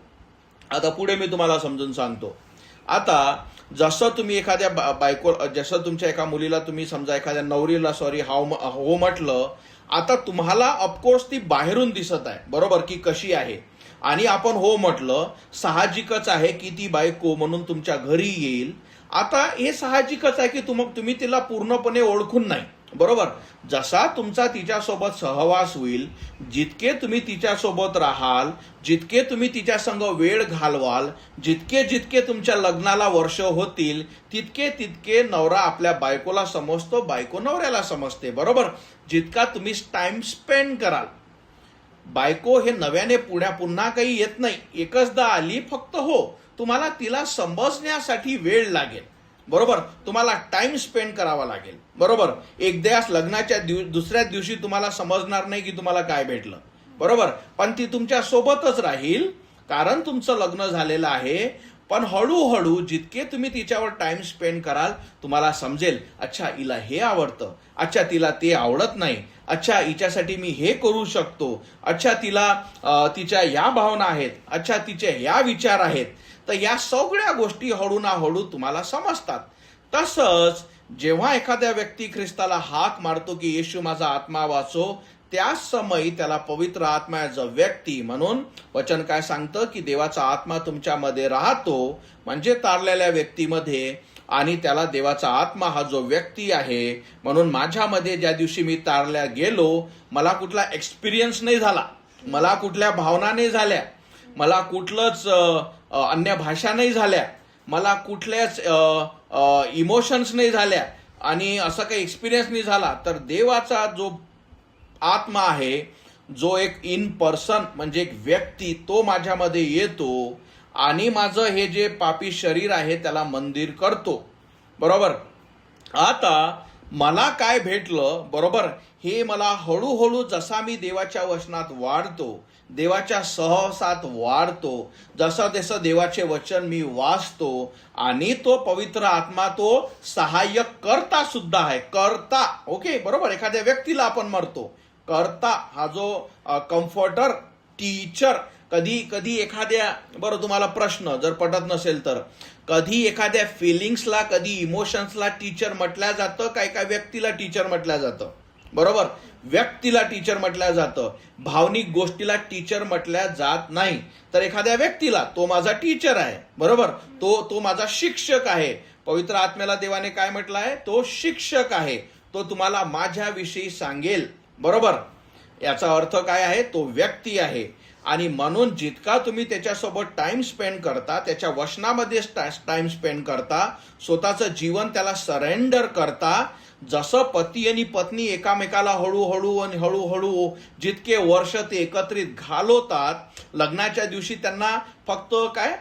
आता पुढे मी तुम्हाला समजून सांगतो. आता जसं तुम्ही एखाद्या बायको, जसं तुमच्या एका मुलीला तुम्ही समजा एखाद्या नवरीला हो म्हटलं, आता तुम्हाला ऑफकोर्स ती बाहेरून दिसत आहे, बरोबर, की कशी आहे, आणि आपण हो म्हटलं, साहजिकच आहे की ती बायको म्हणून तुमच्या घरी येईल. आता हे साहजिकच आहे की तुम्ही तिला पूर्णपणे ओळखून नाही, बरोबर. जसा तुमचा तिच्यासोबत सहवास होईल, जितके तुम्ही तिच्यासोबत राहाल, जितके तुम्ही तिच्या संग वेळ घालवाल, जितके तुमच्या लग्नाला वर्ष होतील, तितके नवरा आपल्या बायकोला समजतो, बायको नवऱ्याला समजते, बरोबर. जितका तुम्ही टाइम स्पेंड कराल, बायको हे नव्याने पुन्हा काही येत नाही. एकचदा आली फक्त हो, तुम्हाला तिला समजण्यासाठी वेळ लागेल, बरोबर. तुम्हाला टाइम स्पेंड करावा लागेल, बरोबर. एकदाच लग्नाच्या दुसऱ्या दिवशी तुम्हाला समजणार नाही की तुम्हाला काय भेटलं, बरोबर. पण ती तुमच्या सोबतच राहील कारण तुमचं लग्न झालेलं आहे. पण हळूहळू जितके तुम्ही तिच्यावर टाइम स्पेंड कराल, तुम्हाला समजेल, अच्छा हिला हे आवडतं, अच्छा तिला ते आवडत नाही, अच्छा हिच्यासाठी मी हे करू शकतो, अच्छा तिच्या या भावना आहेत, अच्छा तिचे या विचार आहेत. तर या सगळ्या गोष्टी हळू ना हळू तुम्हाला समजतात. तसंच जेव्हा एखाद्या व्यक्ती ख्रिस्ताला हाक मारतो की येशू माझा आत्मा वाचव, त्याच समयी त्याला पवित्र आत्मा ॲज अ व्यक्ती, म्हणून वचन काय सांगतं की देवाचा आत्मा तुमच्यामध्ये राहतो, म्हणजे तारलेल्या व्यक्तीमध्ये, आणि त्याला देवाचा आत्मा हा जो व्यक्ती आहे. म्हणून माझ्यामध्ये ज्या दिवशी मी तारल्या गेलो, मला कुठला एक्सपिरियन्स नाही झाला, मला कुठल्या भावना नाही झाल्या, मला कुठलंच अन्य भाषा नाही झाल्या, मला कुठल्याच इमोशन्स नाही झाल्या, आणि असं काही एक्सपिरियन्स नाही झाला. तर देवाचा जो आत्मा आहे, जो एक इन पर्सन म्हणजे एक व्यक्ती, तो माझ्यामध्ये येतो आणि माझं हे जे पापी शरीर आहे त्याला मंदिर करतो, बरोबर. आता मला काय भेटलं, बरोबर, हे मला हळूहळू जसा मी देवाच्या वचनात वाढतो, देवाच्या सहवासात वाढतो, जसं देवाचे वचन मी वाचतो, आणि तो पवित्र आत्मा तो सहाय्यक करता सुद्धा आहे. करता, ओके, बरोबर. एखाद्या व्यक्तीला आपण म्हणतो करता, हा जो कम्फर्टर, टीचर. कधी एखाद्या, बरं तुम्हाला प्रश्न जर पटत नसेल तर, कधी एखाद्या फिलिंग्सला, कधी इमोशन्सला टीचर म्हटलं जातं का एका व्यक्तीला टीचर म्हटलं जातं, बरोबर. व्यक्तीला टीचर म्हटलं जातं, भावनिक गोष्टीला टीचर म्हटल्या जात नाही. तर एखाद्या व्यक्तीला, तो माझा टीचर आहे, बरोबर, तो माझा शिक्षक आहे. पवित्र आत्म्याला देवाने काय म्हटलं आहे, तो शिक्षक आहे, तो तुम्हाला माझ्याविषयी सांगेल, बरोबर. याचा अर्थ काय आहे, तो व्यक्ती आहे. आणि म्हणून जितका तुम्ही त्याच्यासोबत टाइम स्पेंड करता, त्याच्या वचनामध्ये टाइम स्पेंड करता, स्वतःचं जीवन त्याला सरेंडर करता, जसं पती आणि पत्नी एकामेकाला हळूहळू जितके वर्ष ते एकत्रित घालवतात, लग्नाच्या दिवशी त्यांना फक्त काय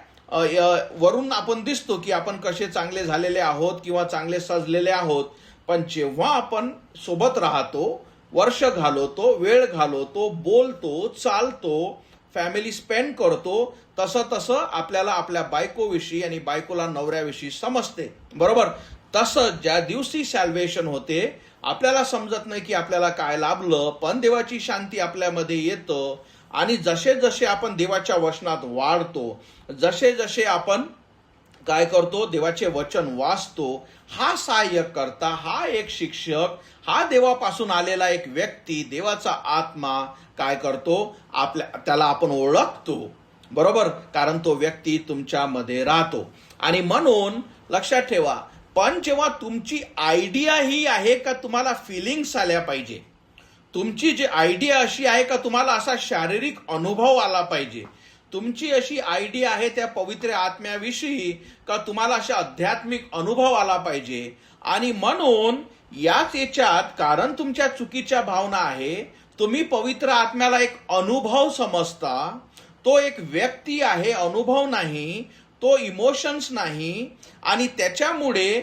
वरून आपण दिसतो की आपण कसे चांगले झालेले आहोत किंवा चांगले सजलेले आहोत. पण जेव्हा आपण सोबत राहतो, वर्ष घालवतो, वेळ घालवतो, बोलतो, चालतो, फॅमिली स्पेंड करतो, तसं आपल्याला आपल्या बायकोविषयी आणि बायकोला नवऱ्याविषयी समजते, बरोबर. तसंच ज्या दिवशी सॅल्वेशन होते, आपल्याला समजत नाही की आपल्याला काय लाभलं, पण देवाची शांती आपल्यामध्ये येतं. आणि जसे जसे आपण देवाच्या वचनात वाढतो, जसे जसे आपण काय करतो, देवाचे वचन वाचतो, हा सहाय्यक करता, हा एक शिक्षक, हा देवापासून आलेला एक व्यक्ती, देवाचा आत्मा काय करतो, त्याला आपण ओळखतो. बरोबर, कारण तो व्यक्ती तुमच्यामध्ये राहतो. आणि म्हणून लक्षात ठेवा, पण जेव्हा तुमची आयडिया ही आहे का तुम्हाला फिलिंग्स आल्या पाहिजे, तुमची जी आयडिया अशी आहे का तुम्हाला असा शारीरिक अनुभव आला पाहिजे, तुमची अशी आयडिया आहे त्या पवित्र आत्म्याविषयी का तुम्हाला अशा आध्यात्मिक अनुभव आला पाहिजे. आणि म्हणून याच याच्यात, कारण तुमच्या चुकीच्या भावना आहे, तुम्ही पवित्र आत्म्याला एक अनुभव समजता. तो एक व्यक्ती आहे, अनुभव नाही, तो इमोशन्स नाही. आणि त्याच्यामुळे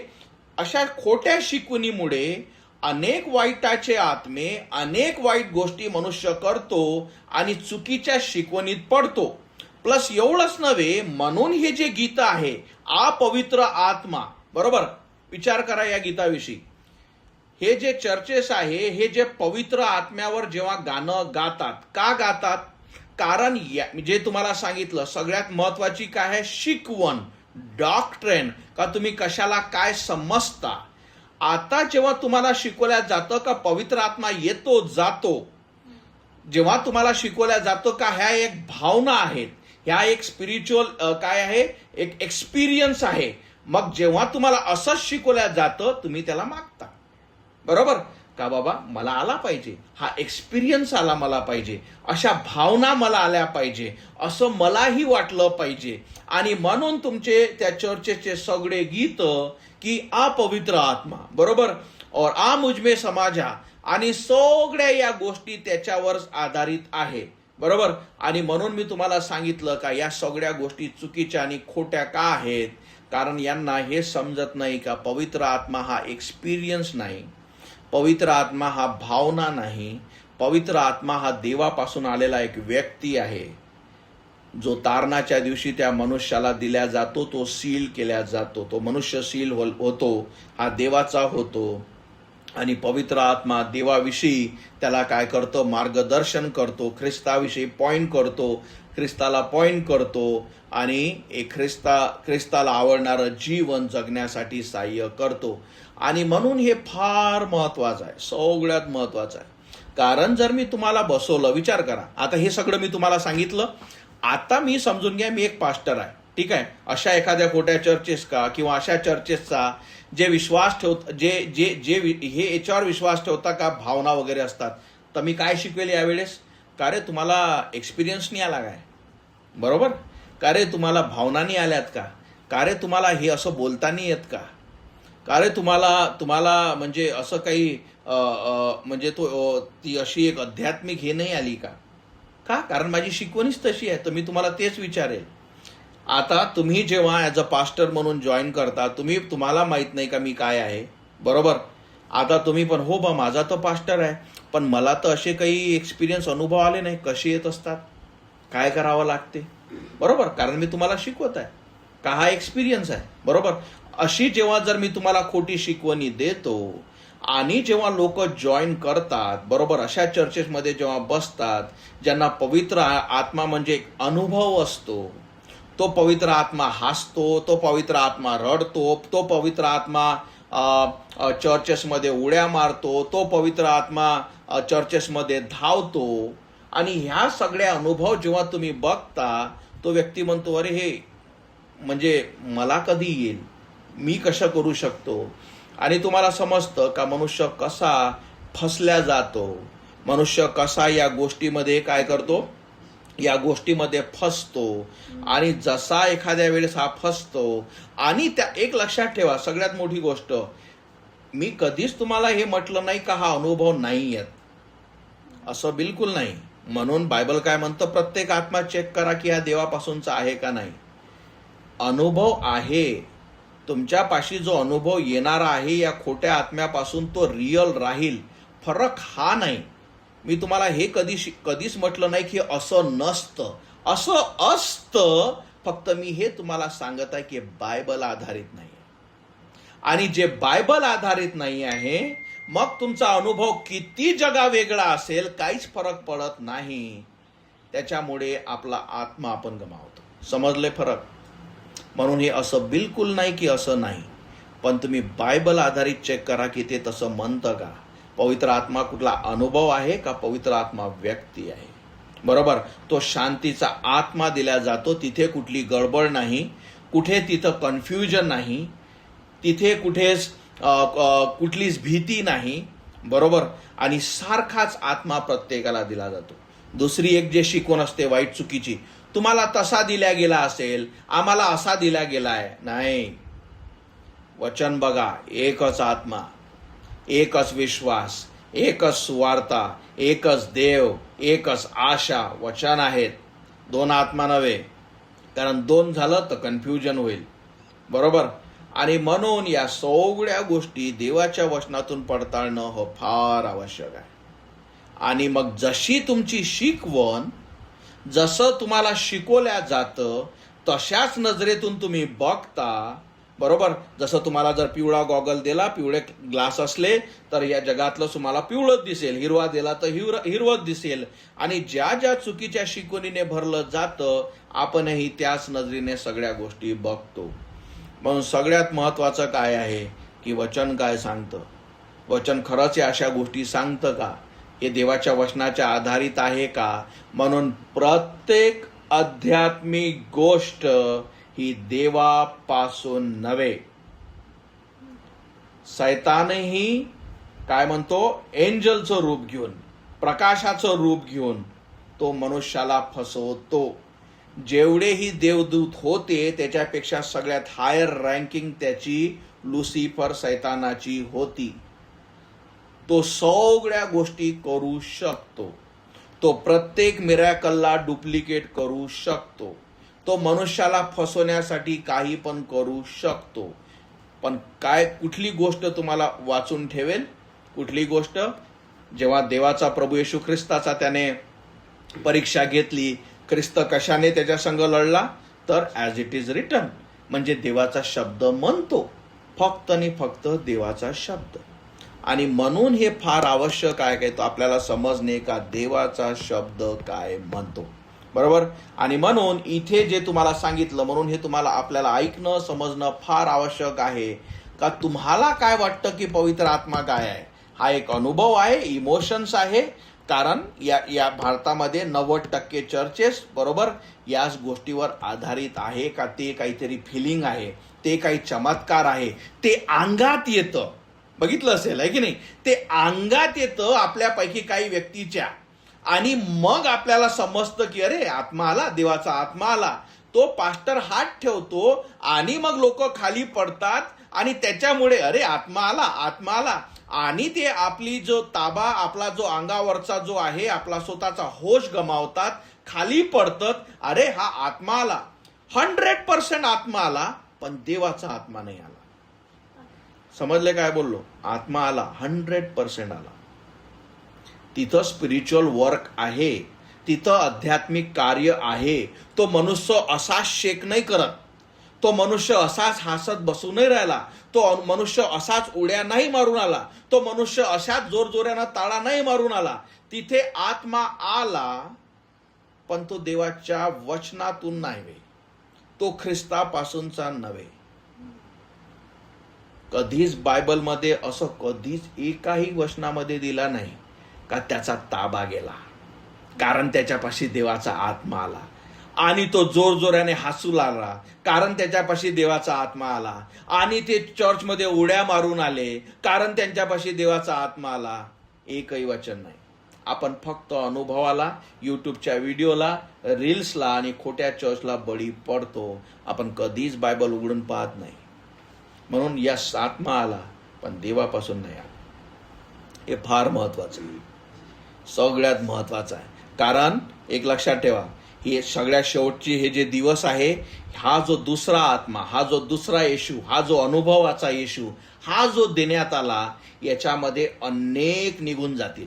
अशा खोट्या शिकवणीमुळे अनेक वाईटाचे आत्मे, अनेक वाईट गोष्टी मनुष्य करतो आणि चुकीच्या शिकवणीत पडतो. प्लस एवढंच नव्हे, म्हणून हे जे गीत आहे, अपवित्र आत्मा, बरोबर, विचार करा या गीताविषयी. हे जे चर्चेस आहे, हे जे पवित्र आत्म्यावर जेव्हा गाणं गातात, का गातात? कारण जे तुम्हाला सांगितलं, सगळ्यात महत्वाची काय आहे? शिकवण, डॉक्ट्रेन, का तुम्ही कशाला काय समजता. आता जेव्हा तुम्हाला शिकवल्या जातं का पवित्र आत्मा येतो जातो, जेव्हा तुम्हाला शिकवल्या जातं का ह्या एक भावना आहेत, ह्या एक स्पिरिच्युअल काय आहे, एक एक्सपिरियन्स आहे, मग जेव्हा तुम्हाला असंच शिकवल्या जातं, तुम्ही त्याला मागता. बरोबर का? बाबा मला आला पाहिजे, हा एक्सपिरियन्स आला मला पाहिजे, अशा भावना मला आल्या पाहिजे, असं मलाही वाटलं पाहिजे. आणि म्हणून तुमचे त्या चर्चेचे सगळे गीत की अपवित्र आत्मा, बरोबर, और आ मुझमे समाजा, आणि सगळ्या या गोष्टी त्याच्यावर आधारित आहे. बरोबर. आणि म्हणून मी तुम्हाला सांगितलं का या सगळ्या गोष्टी चुकीच्या आणि खोट्या का आहेत, कारण यांना हे समजत नाही का पवित्र आत्मा हा एक्सपिरियन्स नाही, पवित्र आत्मा हा भावना नाही, पवित्र आत्मा हा देवापासून आलेला एक व्यक्ती आहे, जो तारणाच्या दिवशी त्या मनुष्याला दिल्या जातो, तो सील केला जातो, तो मनुष्य सील होतो, हा देवाचा होतो. आणि पवित्र आत्मा देवाविषयी त्याला काय करतो, मार्गदर्शन करतो, ख्रिस्ताविषयी पॉइंट करतो, ख्रिस्ताला पॉइंट करतो आणि एक ख्रिस्ताला आवडणारं जीवन जगण्यासाठी सहाय्य करतो. आणि म्हणून हे फार महत्वाचं आहे, सगळ्यात महत्वाचं आहे. कारण जर मी तुम्हाला बसवलं, विचार करा, आता हे सगळं मी तुम्हाला सांगितलं, आता मी समजून घ्या मी एक पास्टर आहे, ठीक आहे, अशा एखाद्या खोट्या चर्चेस का किंवा अशा चर्चेसचा जे विश्वास ठेवत जे जे जे हे याच्यावर विश्वास ठेवता का भावना वगैरे असतात, तर मी काय शिकवेल यावेळेस, का रे तुम्हाला एक्सपिरियन्स नाही आला काय, बरोबर, का रे तुम्हाला भावना नाही आल्यात का रे तुम्हाला हे असं बोलता नाही येत का रे तुम्हाला म्हणजे असं काही म्हणजे ती अशी एक आध्यात्मिक हे नाही आली का कारण माझी शिकवणीच तशी आहे. तर मी तुम्हाला तेच विचारेल, आता तुम्ही जेव्हा ॲज अ पास्टर म्हणून जॉईन करता, तुम्हाला माहित नाही का मी काय आहे, बरोबर. आता तुम्ही पण हो बा माझा तर पास्टर आहे, पण मला तर असे काही एक्सपिरियन्स अनुभव आले नाही, कसे येत असतात, काय करावं लागते, बरोबर, कारण मी तुम्हाला शिकवत आहे का हा एक्सपिरियन्स आहे, बरोबर. अशी जेव्हा जर मी तुम्हाला खोटी शिकवणी देतो आणि जेव्हा लोक जॉईन करतात, बरोबर, अशा चर्चेसमध्ये जेव्हा बसतात, ज्यांना पवित्र आत्मा म्हणजे एक अनुभव असतो, तो पवित्र आत्मा हसतो, तो पवित्र आत्मा रडतो, तो पवित्र आत्मा चर्चेसमध्ये उड्या मारतो, तो पवित्र आत्मा चर्चेसमध्ये धावतो. आणि ह्या सगळ्या अनुभव जेव्हा तुम्ही बघता, तो व्यक्ती म्हणतो अरे हे म्हणजे मला कधी येईल, मी कसं करू शकतो. आणि तुम्हाला समजतं का मनुष्य कसा फसल्या जातो, मनुष्य कसा या गोष्टीमध्ये काय करतो, या गोष्टीमध्ये फसतो. आणि जसा एखाद्या वेळेस हा फसतो, आणि त्या एक लक्षात ठेवा, सगळ्यात मोठी गोष्ट, मी कधीच तुम्हाला हे म्हटलं नाही का हा अनुभव नाही येत, असं बिलकुल नाही. म्हणून बायबल काय म्हणतं, प्रत्येक आत्मा चेक करा की हा देवापासूनचा आहे का नाही. अनुभव आहे, तुमच्यापाशी जो अनुभव येणारा आहे या खोट्या आत्म्यापासून, तो रिअल राहील, फरक हा नाही. मी तुम्हाला हे कधीच म्हटलं नाही की असं नसतं, असं असतं, फक्त मी हे तुम्हाला सांगत आहे की बायबल आधारित नाही. आणि जे बायबल आधारित नाही आहे, मग तुमचा अनुभव किती जगावेगळा असेल काहीच फरक पडत नाही. त्याच्यामुळे आपला आत्मा आपण गमावतो. समजले फरक? म्हणून हे असं बिलकुल नाही की असं नाही, पण तुम्ही बायबल आधारित चेक करा की ते तसं म्हणतं का. पवित्र आत्मा कुठला अनुभव आहे का पवित्र आत्मा व्यक्ती आहे? बरोबर. तो शांतीचा आत्मा दिला जातो. तिथे कुठली गडबड नाही, कुठे तिथं कन्फ्युजन नाही, तिथे कुठेच कुठलीच भीती नाही. बरोबर. आणि सारखाच आत्मा प्रत्येकाला दिला जातो. दुसरी एक जे शिकवण असते वाईट चुकीची, तुम्हाला तसा दिला गेला असेल, आम्हाला असा दिला गेलाय, नाही. वचन बघा, एकच आत्मा, एकच विश्वास, एकच सुवार्ता, एकच देव, एकच आशा. वचन आहेत, दोन आत्मा नव्हे. कारण दोन झालं तर कन्फ्युजन होईल. बरोबर. आणि म्हणून या सगळ्या गोष्टी देवाच्या वचनातून पडताळणं हे फार आवश्यक आहे. आणि मग जशी तुमची शिकवण, जसं तुम्हाला शिकवल्या जातं तशाच नजरेतून तुम्ही बघता. बरोबर. जसं तुम्हाला जर पिवळा गॉगल दिला, पिवळे ग्लास असले तर या जगातलं तुम्हाला पिवळंच दिसेल, हिरवा दिला तर हिरवंच दिसेल. आणि ज्या ज्या चुकीच्या शिकवणीने भरलं जातं, आपणही त्याच नजरेने सगळ्या गोष्टी बघतो. म्हणून सगळ्यात महत्वाचं काय आहे की वचन काय सांगतं, वचन खरंच या अशा गोष्टी सांगतं का, हे देवाच्या वचनाच्या आधारित आहे का. म्हणून प्रत्येक आध्यात्मिक गोष्ट ही देवापासून नव्हे. सैतानही काय म्हणतो, एंजलचं रूप घेऊन, प्रकाशाचं रूप घेऊन तो मनुष्याला फसवतो. जेवढेही देवदूत होते त्याच्यापेक्षा सगळ्यात हायर रँकिंग त्याची लुसिफर सैतानाची होती. तो सगळ्या गोष्टी करू शकतो. तो प्रत्येक मिरॅकलला डुप्लिकेट करू शकतो. तो मनुष्याला फसवण्यासाठी काही पण करू शकतो. पण काय, कुठली गोष्ट तुम्हाला वाचून ठेवेल? कुठली गोष्ट? जेव्हा देवाचा प्रभू येशू ख्रिस्ताचा त्याने परीक्षा घेतली, ख्रिस्त कशाने त्याच्या संग लढला? तर ॲज इट इज रिटन, म्हणजे देवाचा शब्द म्हणतो, फक्त आणि फक्त देवाचा शब्द. आणि म्हणून हे फार आवश्यक आहे काय तो आपल्याला समजणे का देवाचा शब्द काय म्हणतो. बरोबर. आणि म्हणून इथे जे तुम्हाला सांगितलं, म्हणून हे तुम्हाला आपल्याला ऐकणं समजणं फार आवश्यक आहे. का तुम्हाला काय वाटतं की पवित्र आत्मा काय आहे? हा एक अनुभव आहे, इमोशन्स आहे. कारण या भारतामध्ये 90% चर्चेस बरोबर याच गोष्टीवर आधारित आहे का ते काहीतरी फिलिंग आहे, ते काही चमत्कार आहे, ते अंगात येतं. बघितलं असेल आहे की नाही? ते अंगात येतं आपल्यापैकी काही व्यक्तीच्या, आणि मग आपल्याला समजतं की अरे आत्मा आला, देवाचा आत्मा आला. तो पास्टर हात ठेवतो आणि मग लोक खाली पडतात आणि त्याच्यामुळे अरे आत्मा आला, आत्मा आला. आणि ते आपली जो ताबा, आपला जो अंगावरचा जो आहे, आपला स्वतःचा होश गमावतात, खाली पडतात. अरे हा आत्मा आला, 100% आत्मा आला, पण देवाचा आत्मा नाही आला. समजले काय बोललो? आत्मा आला, 100% आला. तिथं स्पिरिच्युअल वर्क आहे, तिथं आध्यात्मिक कार्य आहे. तो मनुष्य असाच शेक नाही करत, तो मनुष्य असाच हसत बसू नाही राहिला, तो मनुष्य असाच उड्या नाही मारून आला, तो मनुष्य अशाच जोरजोऱ्यानं ताळा नाही मारून आला. तिथे आत्मा आला, पण तो देवाच्या वचनातून नव्हे, तो ख्रिस्तापासूनचा नव्हे. कधीच बायबलमध्ये असं कधीच एकाही वचनामध्ये दिला नाही का त्याचा ताबा गेला, कारण त्याच्यापाशी देवाचा आत्मा आला. आणि तो जोरजोराने हसू लागला कारण त्याच्यापाशी देवाचा आत्मा आला. आणि ते चर्चमध्ये उड्या मारून आले कारण त्यांच्यापाशी देवाचा आत्मा आला. एकही वचन नाही. आपण फक्त अनुभवाला, युट्यूबच्या व्हिडिओला, रील्सला आणि खोट्या चर्चला बळी पडतो. आपण कधीच बायबल उघडून पाहत नाही. म्हणून या आत्मा आला पण देवापासून नाही आला. हे फार महत्वाचं आहे, सगळ्यात महत्वाचं आहे. कारण एक लक्षात ठेवा, हे सगळ्यात शेवटची हे जे दिवस आहे, हा जो दुसरा आत्मा, हा जो दुसरा येशू, हा जो अनुभवाचा येशू, हा जो देण्यात आला, याच्यामध्ये अनेक निघून जातील.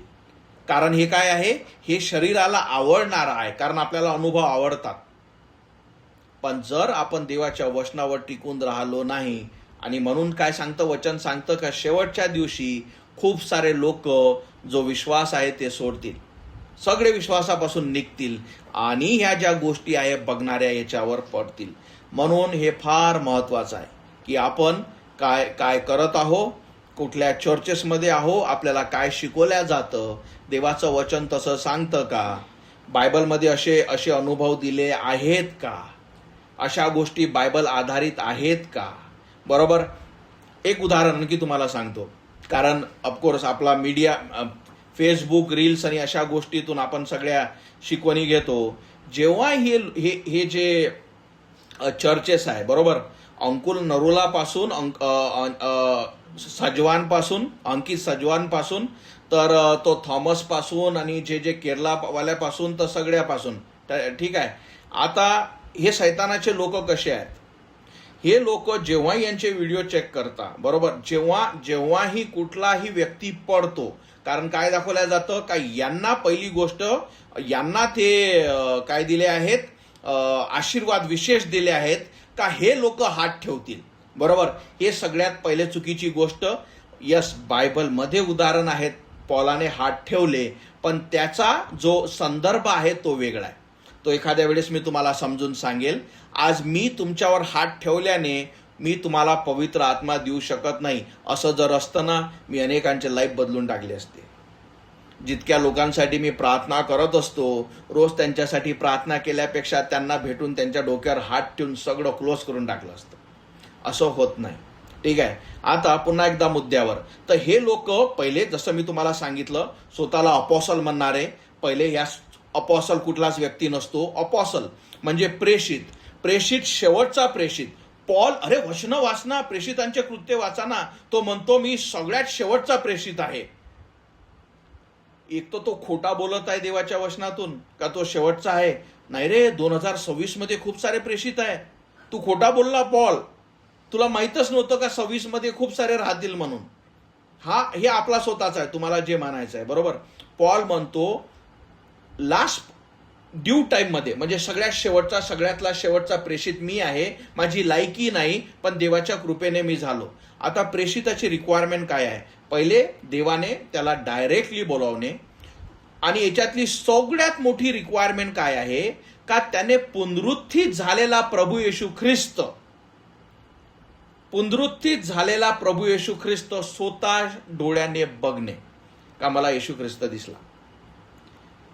कारण हे काय आहे, हे शरीराला आवडणार आहे, कारण आपल्याला अनुभव आवडतात. पण जर आपण देवाच्या वचनावर टिकून राहिलो नाही आणि म्हणून काय सांगतं वचन, सांगतं का शेवटच्या दिवशी खूप सारे लोक जो विश्वास आहे ते सोडतील, सगळे विश्वासापासून निघतील आणि ह्या ज्या गोष्टी आहे बघणाऱ्या याच्यावर पडतील. म्हणून हे फार महत्वाचं आहे की आपण काय काय करत आहो, कुठल्या चर्चेसमध्ये आहो, आपल्याला काय शिकवल्या जातं, देवाचं वचन तसं सांगतं का, बायबलमध्ये असे अनुभव दिले आहेत का, अशा गोष्टी बायबल आधारित आहेत का. बरोबर. एक उदाहरण आणखी तुम्हाला सांगतो, कारण ऑफकोर्स आपला मीडिया, फेसबुक, रील्स आणि अशा गोष्टीतून आपण सगळ्या शिकवणी घेतो. जेव्हा हे जे चर्चेस आहे, बरोबर, अंकुल नरुलापासून सजवानपासून, अंकित सजवानपासून तर तो थॉमस पासून आणि जे केरलावाल्यापासून तर सगळ्यापासून, ठीक आहे. आता हे सैतानाचे लोक कसे आहेत, हे लोक जेव्हा यांचे व्हिडिओ चेक करता, बरोबर, जेव्हाही कुठलाही व्यक्ती पडतो, कारण काय दाखवलं जातं का यांना पहिली गोष्ट, यांना ते काय दिले आहेत, आशीर्वाद विशेष दिले आहेत का हे लोक हात ठेवतील. बरोबर. हे सगळ्यात पहिले चुकीची गोष्ट. यस, बायबलमध्ये उदाहरण आहेत, पौलाने हात ठेवले, पण त्याचा जो संदर्भ आहे तो वेगळा आहे. तो एखाद्या वेळेस मी तुम्हाला समजून सांगेल. आज मी तुमच्यावर हात ठेवल्याने मी तुम्हाला पवित्र आत्मा देऊ शकत नाही. असं जर असतं ना, मी अनेकांचे लाईफ बदलून टाकले असते. जितक्या लोकांसाठी मी प्रार्थना करत असतो, रोज त्यांच्यासाठी प्रार्थना केल्यापेक्षा त्यांना भेटून त्यांच्या डोक्यावर हात ठेवून सगळं क्लोज करून टाकलं असतं. असं होत नाही. ठीक आहे. आता पुन्हा एकदा मुद्द्यावर. तर हे लोक पहिले, जसं मी तुम्हाला सांगितलं, स्वतःला अपॉसल म्हणणारे, पहिले या अपॉसल कुठलाच व्यक्ती नसतो. अपॉसल म्हणजे प्रेषित, शेवटचा प्रेषित. पॉल, अरे वचन वाचना, प्रेषितांचे कृत्य वाचाना, तो म्हणतो मी सगळ्यात शेवटचा प्रेषित आहे. एक तर तो खोटा बोलत आहे देवाच्या वचनातून का तो शेवटचा आहे. नाही रे, 2026 मध्ये खूप सारे प्रेषित आहे. तू खोटा बोलला पॉल, तुला माहीतच नव्हतं का 26 मध्ये खूप सारे राहतील म्हणून. हे आपला स्वतःचा आहे, तुम्हाला जे मानायचं आहे. बरोबर. पॉल म्हणतो लास्ट ड्यू टाइम मध्ये, म्हणजे सगळ्यात शेवटचा, सगळ्यातला शेवटचा प्रेषित मी आहे. माझी लायकी नाही, पण देवाच्या कृपेने मी झालो. आता प्रेषिताची रिक्वायरमेंट काय आहे. पहिले देवाने त्याला डायरेक्टली बोलावणे, आणि याच्यातली सगळ्यात मोठी रिक्वायरमेंट काय आहे का त्याने पुनरुत्थित झालेला प्रभू येशू ख्रिस्त स्वतः डोळ्याने बघणे, का मला येशू ख्रिस्त दिसला.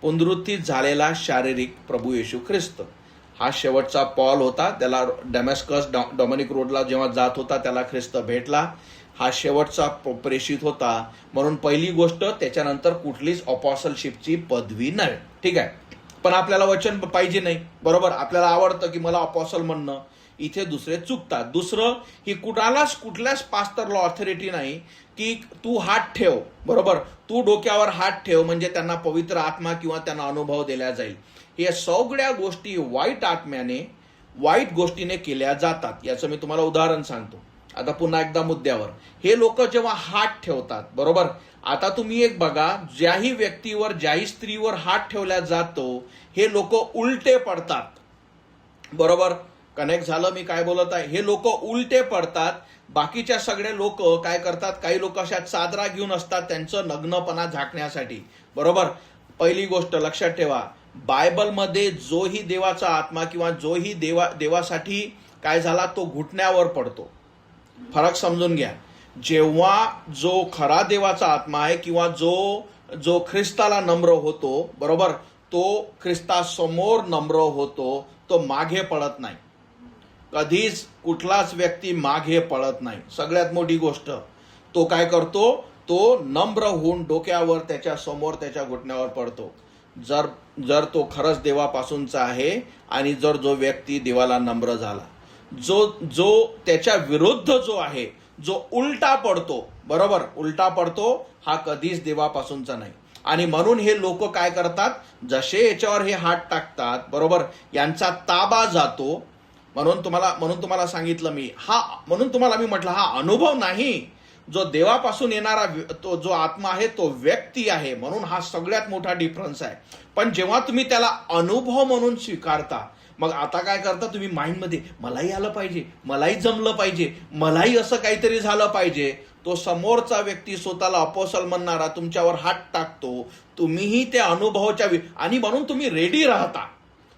पुनरुत्थित झालेला शारीरिक प्रभू येशू ख्रिस्त हा शेवटचा पॉल होता. त्याला डॅमेस्कस, डॉमिनिक रोडला जेव्हा जात होता त्याला ख्रिस्त भेटला. हा शेवटचा प्रेषित होता. म्हणून पहिली गोष्ट, त्याच्यानंतर कुठलीच अपॉसलशिपची पदवी नाही. ठीक आहे. पण आपल्याला वचन पाहिजे नाही. बरोबर. आपल्याला आवडतं की मला अपॉसल म्हणणं. इथे दुसरे चुकतात. दुसरं, ही कुठल्याच पास्टरला ऑथॉरिटी नाही की तू हात ठेव. बरोबर. तू डोक्यावर हात ठेव म्हणजे त्यांना पवित्र आत्मा किंवा त्यांना अनुभव दिला जाईल. हे सगळ्या गोष्टी वाईट आत्म्याने, वाईट गोष्टीने केल्या जातात. याचं मी तुम्हाला उदाहरण सांगतो. आता पुन्हा एकदा मुद्द्यावर. हे लोक जेव्हा हात ठेवतात, बरोबर, आता तुम्ही एक बघा, ज्याही व्यक्तीवर, ज्याही स्त्रीवर हात ठेवला जातो, हे लोक उलटे पडतात. बरोबर. कनेक्ट झालं मी काय बोलत आहे. हे लोक उलटे पडतात. बाकीच्या सगळे लोक काय करतात, काही लोक अशा चादरा घेऊन असतात त्यांचं नग्नपणा झाकण्यासाठी. बरोबर. पहिली गोष्ट लक्षात ठेवा, बायबलमध्ये जोही देवाचा आत्मा किंवा जोही देवासाठी काय झाला तो घुटण्यावर पडतो. फरक समजून घ्या. जेव्हा जो खरा देवाचा आत्मा आहे किंवा जो ख्रिस्ताला नम्र होतो, बरोबर, तो ख्रिस्तासमोर नम्र होतो, तो मागे पडत नाही. कधीच कुठलाच व्यक्ती मागे पडत नाही. सगळ्यात मोठी गोष्ट, तो काय करतो, तो नम्र होऊन डोक्यावर, त्याच्या समोर, त्याच्या घुटण्यावर पडतो. जर तो खरंच देवापासूनचा आहे आणि जर जो व्यक्ती देवाला नम्र झाला. जो त्याच्या विरुद्ध जो आहे, जो उलटा पडतो, बरोबर, उलटा पडतो, हा कधीच देवापासूनचा नाही. आणि म्हणून हे लोक काय करतात, जसे याच्यावर हे हात टाकतात, बरोबर, यांचा ताबा जातो. म्हणून तुम्हाला सांगितलं मी, म्हणून तुम्हाला मी म्हटलं, हा अनुभव नाही. जो देवापासून येणारा तो जो आत्मा आहे तो व्यक्ती आहे. म्हणून हा सगळ्यात मोठा डिफरन्स आहे. पण जेव्हा तुम्ही त्याला अनुभव म्हणून स्वीकारता, मग आता काय करता तुम्ही माइंडमध्ये, मलाही आलं पाहिजे, मलाही जमलं पाहिजे, मलाही असं काहीतरी झालं पाहिजे. तो समोरचा व्यक्ती स्वतःला अपोस्तल म्हणणारा तुमच्यावर हात टाकतो, तुम्हीही त्या अनुभवाच्या आणि म्हणून तुम्ही रेडी राहता.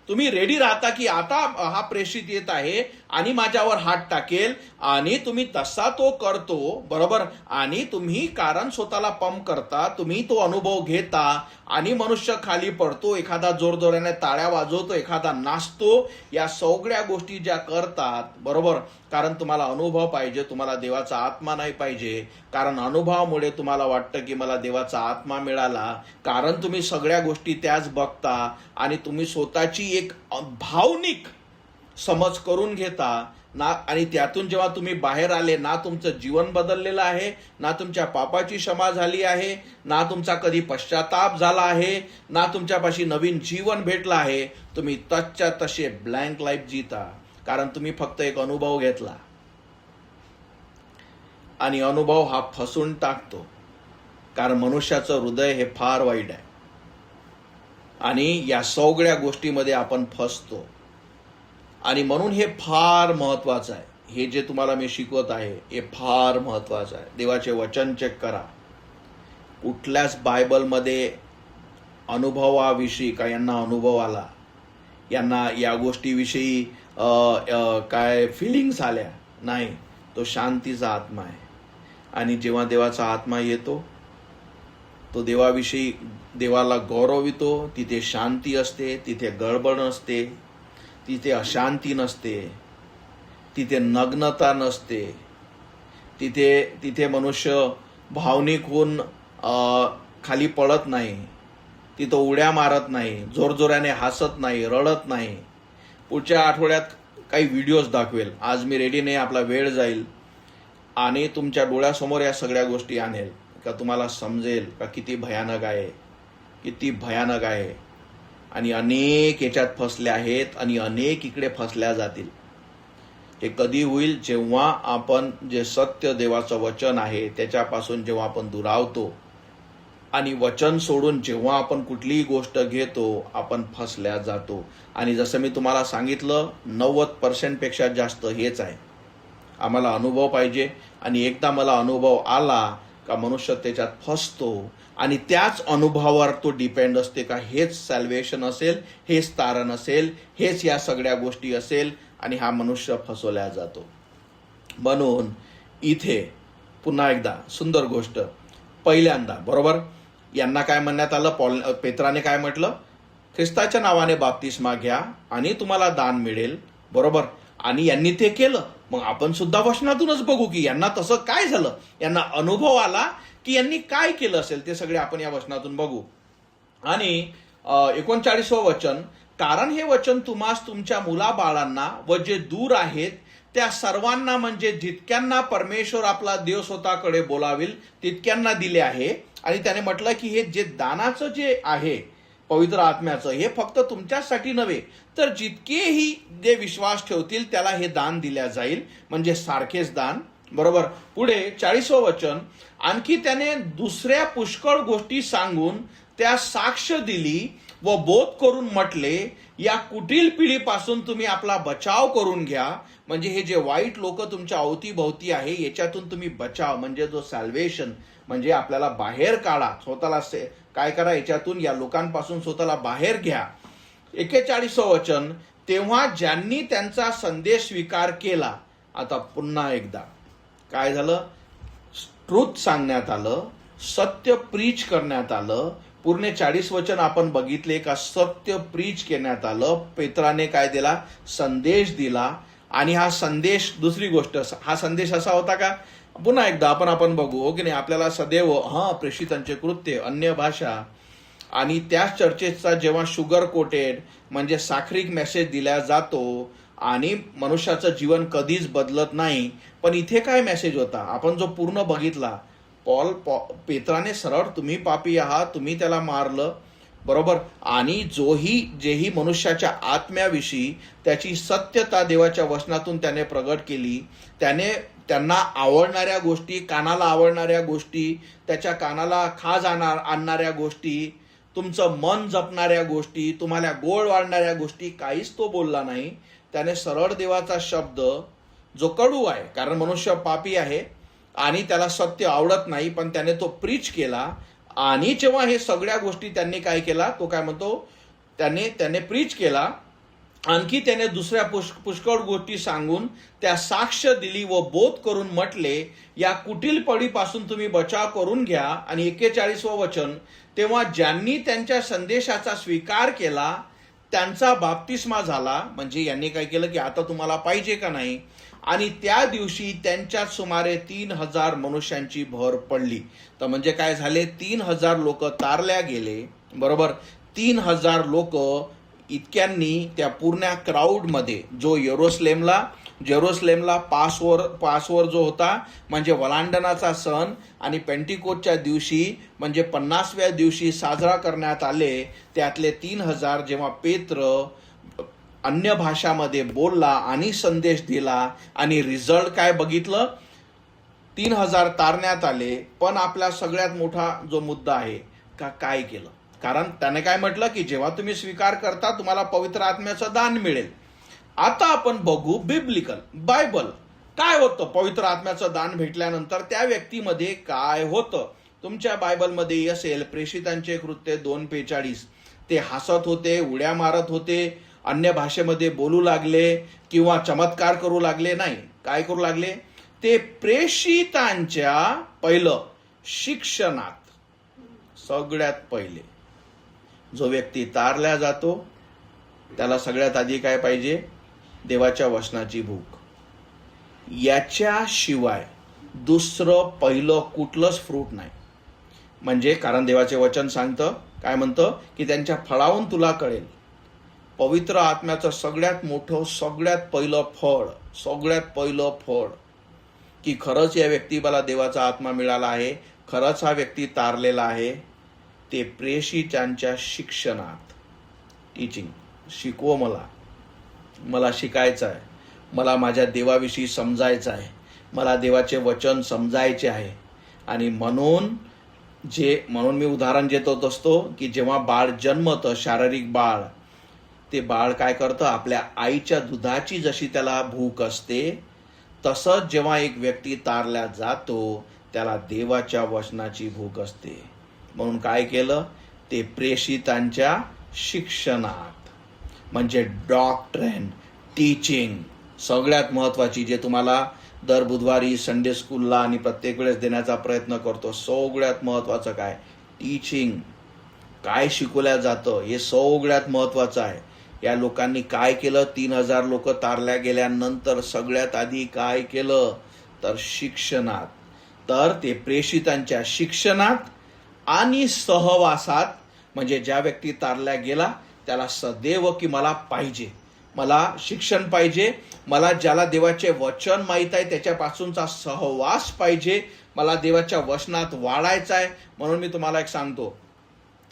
तुम्ही रेडी राहता की आता हा प्रेषित येत आहे आणि माझ्यावर हात टाकेल, आणि तुम्ही तसा तो करतो. बरोबर. आणि तुम्ही कारण स्वतःला पंप करता, तुम्ही तो अनुभव घेता, आणि मनुष्य खाली पडतो, एखादा जोरजोराने टाळ्या वाजवतो, एखादा नाचतो. या सगळ्या गोष्टी ज्या करतात, बरोबर, कारण तुम्हाला अनुभव पाहिजे, तुम्हाला देवाचा आत्मा नाही पाहिजे. कारण अनुभवामुळे तुम्हाला वाटतं की मला देवाचा आत्मा मिळाला, कारण तुम्ही सगळ्या गोष्टी त्याच बघता आणि तुम्ही स्वतःची एक भावनिक समज करून घेता ना. आणि त्यातून जेव्हा तुम्ही बाहेर आले ना, तुमचं जीवन बदललेलं आहे ना, तुमच्या पापाची क्षमा झाली आहे ना, तुमचा कधी पश्चाताप झाला आहे ना, तुमच्यापाशी नवीन जीवन भेटलं आहे. तुम्ही तसच्या तसे ब्लँक लाईफ जीता, कारण तुम्ही फक्त एक अनुभव घेतला. आणि अनुभव हा फसून टाकतो, कारण मनुष्याचं हृदय हे फार वाईट आहे, आणि या सगळ्या गोष्टीमध्ये आपण फसतो. आणि म्हणून हे फार महत्वाचं आहे. हे जे तुम्हाला मी शिकवत आहे हे फार महत्वाचं आहे. देवाचे वचन चेक करा. कुठल्याच बायबलमध्ये अनुभवाविषयी का यांना अनुभव आला, यांना या गोष्टीविषयी काय फिलिंग्स आल्या नाही. तो शांतीचा आत्मा आहे, आणि जेव्हा देवाचा आत्मा येतो तो देवाविषयी देवाला गौरवितो. तिथे शांती असते, तिथे गडबड नसते, तिथे अशांती नसते, तिथे नग्नता नसते, तिथे मनुष्य भावनिक होऊन खाली पडत नाही, तिथं उड्या मारत नाही, जोरजोराने हसत नाही, रडत नाही. पुढच्या आठवड्यात काही व्हिडिओज दाखवेल. आज मी रेडी नाही, आपला वेळ जाईल, आणि तुमच्या डोळ्यासमोर या सगळ्या गोष्टी आणेल का तुम्हाला समजेल का किती भयानक आहे, किती भयानक आहे. आणि अनेक याच्यात फसले आहेत, आणि अनेक इकडे फसल्या जातील. हे कधी होईल, जेव्हा आपण जे सत्य देवाचं वचन आहे त्याच्यापासून जेव्हा आपण दुरावतो, आणि वचन सोडून जेव्हा आपण कुठलीही गोष्ट घेतो, आपण फसल्या जातो. आणि जसं मी तुम्हाला सांगितलं, 90% पेक्षा जास्त हेच आहे. आम्हाला अनुभव पाहिजे, आणि एकदा मला अनुभव आला का मनुष्य त्याच्यात फसतो, आणि त्याच अनुभवावर तो डिपेंड असते का हेच सॅल्वेशन असेल, हेच तारण असेल, हेच या सगळ्या गोष्टी असेल, आणि हा मनुष्य फसवल्या जातो. म्हणून इथे पुन्हा एकदा सुंदर गोष्ट. पहिल्यांदा बरोबर यांना काय म्हणण्यात आलं, पेत्राने काय म्हटलं, ख्रिस्ताच्या नावाने बाप्तिस्मा घ्या आणि तुम्हाला दान मिळेल. बरोबर. आणि यांनी ते केलं. मग आपण सुद्धा वचनातूनच बघू की यांना तसं काय झालं, यांना अनुभव आला की यांनी काय केलं असेल, ते सगळे आपण या वचनातून बघू. आणि 39वं वचन, कारण हे वचन तुम्हास तुमच्या मुलाबाळांना व जे दूर आहेत त्या सर्वांना, म्हणजे जितक्यांना परमेश्वर आपला देव स्वतःकडे बोलावेल तितक्यांना दिले आहे. आणि त्याने म्हटलं की हे जे दानाचं जे आहे पवित्र आत्म्याचं, हे फक्त तुमच्यासाठी नव्हे तर जितकेही जे विश्वास ठेवतील त्याला हे दान दिल्या जाईल, म्हणजे सारखेच दान. बरोबर. पुढे 40वं वचन, आणखी त्याने दुसऱ्या पुष्कळ गोष्टी सांगून त्या साक्ष दिली व बोध करून म्हटले, या कुटील पिढीपासून तुम्ही आपला बचाव करून घ्या. म्हणजे हे जे वाईट लोक तुमच्या अवतीभोवती आहे याच्यातून तुम्ही बचाव, म्हणजे जो सॅल्वेशन, म्हणजे आपल्याला बाहेर काढा, स्वतःला काय करा, याच्यातून या लोकांपासून स्वतःला बाहेर घ्या. 41वं वचन, तेव्हा ज्यांनी त्यांचा संदेश स्वीकार केला. आता पुन्हा एकदा काय झालं, ट्रूथ सांगण्यात आलं, सत्य प्रीच करण्यात आलं. पूर्ण 40 वचन आपण बघितले का सत्य प्रीच करण्यात आलं. पेत्राने काय दिला, संदेश दिला. आणि हा संदेश, दुसरी गोष्ट, हा संदेश असा होता का, पुन्हा एकदा आपण बघू, हो की नाही, आपल्याला सदैव प्रेषितांचे कृत्य, अन्य भाषा, आणि त्याच चर्चेचा जेव्हा शुगर कोटेड म्हणजे साखरीक मेसेज दिला जातो आणि मनुष्याचं जीवन कधीच बदलत नाही. पण इथे काय मेसेज होता आपण जो पूर्ण बघितला, पेत्राने सरळ तुम्ही पापी आहात, तुम्ही त्याला मारलं. बरोबर. आणि जेही मनुष्याच्या आत्म्याविषयी त्याची सत्यता देवाच्या वचनातून त्याने प्रगट केली, त्याने त्यांना आवडणाऱ्या गोष्टी, कानाला आवडणाऱ्या गोष्टी, त्याच्या कानाला खाज आणणाऱ्या गोष्टी, तुमचं मन जपणाऱ्या गोष्टी, तुम्हाला गोड वाढणाऱ्या गोष्टी काहीच तो बोलला नाही. त्याने सरळ देवाचा शब्द, जो कडू आहे, कारण मनुष्य पापी आहे आणि त्याला सत्य आवडत नाही, पण त्याने तो प्रीच केला. आणि जेव्हा हे सगळ्या गोष्टी त्यांनी काय केला, तो काय म्हणतो, त्याने प्रीच केला. आणखी त्याने दुसऱ्या पुष्कळ गोष्टी सांगून त्या साक्ष दिली व बोध करून म्हटले, या कुटील पडीपासून तुम्ही बचाव करून घ्या. आणि 41वं वचन, तेव्हा ज्यांनी त्यांच्या संदेशाचा स्वीकार केला त्यांचा बाप्तिस्मा झाला. म्हणजे यांनी काय केलं की आता तुम्हाला पाहिजे का नाही. आणि त्या दिवशी त्यांच्यात सुमारे 3000 मनुष्यांची भर पडली. तर म्हणजे काय झाले, 3000 लोक तारल्या गेले. बरोबर, 3000 लोक इतक्यांनी त्या पूर्ण क्राऊडमध्ये, जो जेरुसलेमला पासवर जो होता म्हणजे वलांडनाचा सण आणि पेंटिकोटच्या दिवशी म्हणजे 50व्या दिवशी साजरा करण्यात आले, त्यातले 3000 जेव्हा पेत्र अन्य भाषामध्ये बोलला आणि संदेश दिला आणि रिझल्ट काय बघितलं, 3000 तारण्यात आले. पण आपला सगळ्यात मोठा जो मुद्दा आहे, काय केलं, कारण त्याने काय म्हटलं की जेव्हा तुम्ही स्वीकार करता तुम्हाला पवित्र आत्म्याचं दान मिळेल. आता आपण बघू बिब्लिकल बायबल काय होतं. पवित्र आत्म्याचं दान भेटल्यानंतर त्या व्यक्तीमध्ये काय होतं. तुमच्या बायबलमध्ये असेल प्रेषितांचे कृत्य 2:45. ते हसत होते, उड्या मारत होते, अन्य भाषेमध्ये बोलू लागले किंवा चमत्कार करू लागले नाही. काय करू लागले, ते प्रेषितांच्या पहिलं शिक्षणात. सगळ्यात पहिले जो व्यक्ती तारल्या जातो त्याला सगळ्यात आधी काय पाहिजे, देवाच्या वचनाची भूक. याच्याशिवाय दुसरं पहिलं कुठलंच फ्रूट नाही. म्हणजे कारण देवाचे वचन सांगतं, काय म्हणतं की त्यांच्या फळावून तुला कळेल. पवित्र आत्म्याचं सगळ्यात मोठं, सगळ्यात पहिलं फळ की खरंच या व्यक्तीला देवाचा आत्मा मिळाला आहे, खरंच हा व्यक्ती तारलेला आहे, ते प्रेषितांच्या शिक्षणात. टीचिंग, शिकव, मला शिकायचं आहे, मला माझ्या देवाविषयी समजायचं आहे, मला देवाचे वचन समजायचे आहे. आणि म्हणून मी उदाहरण देत असतो की जेव्हा बाळ जन्मतं, शारीरिक बाळ, ते बाळ काय करतं, आपल्या आईच्या दुधाची जशी त्याला भूक असते, तसंच जेव्हा एक व्यक्ती तारल्या जातो त्याला देवाच्या वचनाची भूक असते. म्हणून काय केलं, ते प्रेषितांच्या शिक्षणात, म्हणजे डॉक्ट्रिन, टीचिंग, सगळ्यात महत्वाची, जे तुम्हाला दर बुधवारी संडे स्कूलला आणि प्रत्येक वेळेस देण्याचा प्रयत्न करतो. सगळ्यात महत्वाचं काय, टीचिंग, काय शिकवल्या जातं हे सगळ्यात महत्वाचं आहे. या लोकांनी काय केलं, 3000 लोक तारल्या गेल्यानंतर सगळ्यात आधी काय केलं, तर शिक्षणात. तर ते प्रेषितांच्या शिक्षणात आणि सहवासात, म्हणजे ज्या व्यक्ती तारल्या गेला त्याला सदैव की मला पाहिजे, मला शिक्षण पाहिजे, मला ज्याला देवाचे वचन माहीत आहे त्याच्यापासूनचा सहवास पाहिजे, मला देवाच्या वचनात वाढायचं आहे. म्हणून मी तुम्हाला एक सांगतो,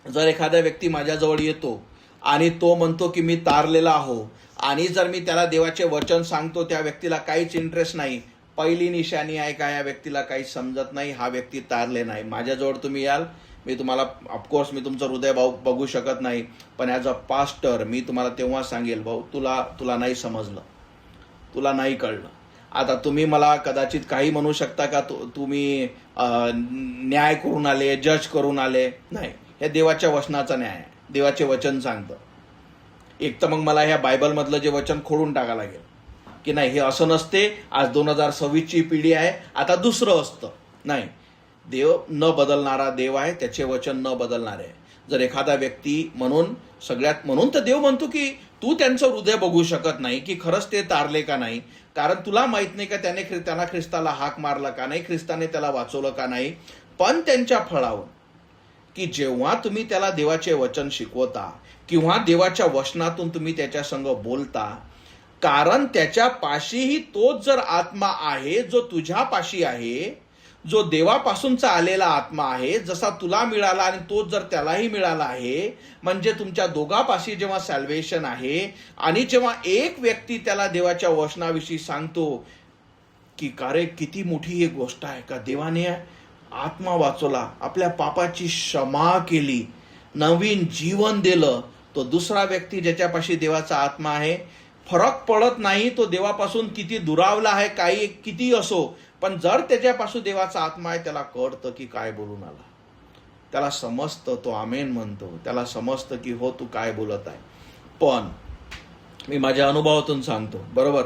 जर एखादा व्यक्ती माझ्याजवळ येतो आणि तो म्हणतो की मी तारलेला आहो, आणि जर मी त्याला देवाचे वचन सांगतो, त्या व्यक्तीला काहीच इंटरेस्ट नाही, पहिली निशाणी आहे का या व्यक्तीला काही समजत नाही, हा व्यक्ती तारले नाही. माझ्याजवळ तुम्ही याल, मी तुम्हाला, ऑफकोर्स मी तुमचं हृदय बघू शकत नाही, पण ॲज अ पास्टर मी तुम्हाला तेव्हा सांगेल, भाऊ तुला नाही समजलं, तुला नाही कळलं. आता तुम्ही मला कदाचित काही म्हणू शकता का, तुम्ही न्याय करून आले, जज करून आले, नाही, हे देवाच्या वचनाचा न्याय आहे. देवाचे वचन सांगतं. एक तर मग मला ह्या बायबलमधलं जे वचन खोडून टाकायला लागेल की नाही, हे असं नसते, आज 2026ची पिढी आहे, आता दुसरं असतं. नाही, देव न बदलणारा देव आहे, त्याचे वचन न बदलणारे आहे. जर एखादा व्यक्ती, म्हणून तर देव म्हणतो की तू त्यांचं हृदय बघू शकत नाही की खरंच ते तारले का नाही, कारण तुला माहित नाही का त्यांना ख्रिस्ताला हाक मारला का नाही, ख्रिस्ताने त्याला वाचवलं का नाही. पण त्यांच्या फळावून, की जेव्हा तुम्ही त्याला देवाचे वचन शिकवता किंवा देवाच्या वचनातून तुम्ही त्याच्या संग बोलता, कारण त्याच्या पाशीही तोच जर आत्मा आहे जो तुझ्या पाशी आहे, जो देवापासूनचा आलेला आत्मा आहे, जसा तुला मिळाला आणि तोच जर त्यालाही मिळाला आहे, म्हणजे तुमच्या दोघांपाशी जेव्हा सॅल्वेशन आहे, आणि जेव्हा एक व्यक्ती त्याला देवाच्या वचनाविषयी सांगतो की अरे किती मोठी एक गोष्ट आहे का, देवाने आत्मा वाचवला, आपल्या पापाची क्षमा केली, नवीन जीवन दिलं, तो दुसरा व्यक्ती ज्याच्यापाशी देवाचा आत्मा आहे, फरक पडत नाही तो देवापासून किती दुरावला आहे, काही किती असो, पण जर त्याच्यापासून देवाचा आत्मा आहे, त्याला कळतं की काय बोलून आला, त्याला समजतं, तो आमेन म्हणतो, त्याला समजतं की हो तू काय बोलत आहे. पण मी माझ्या अनुभवातून सांगतो, बरोबर,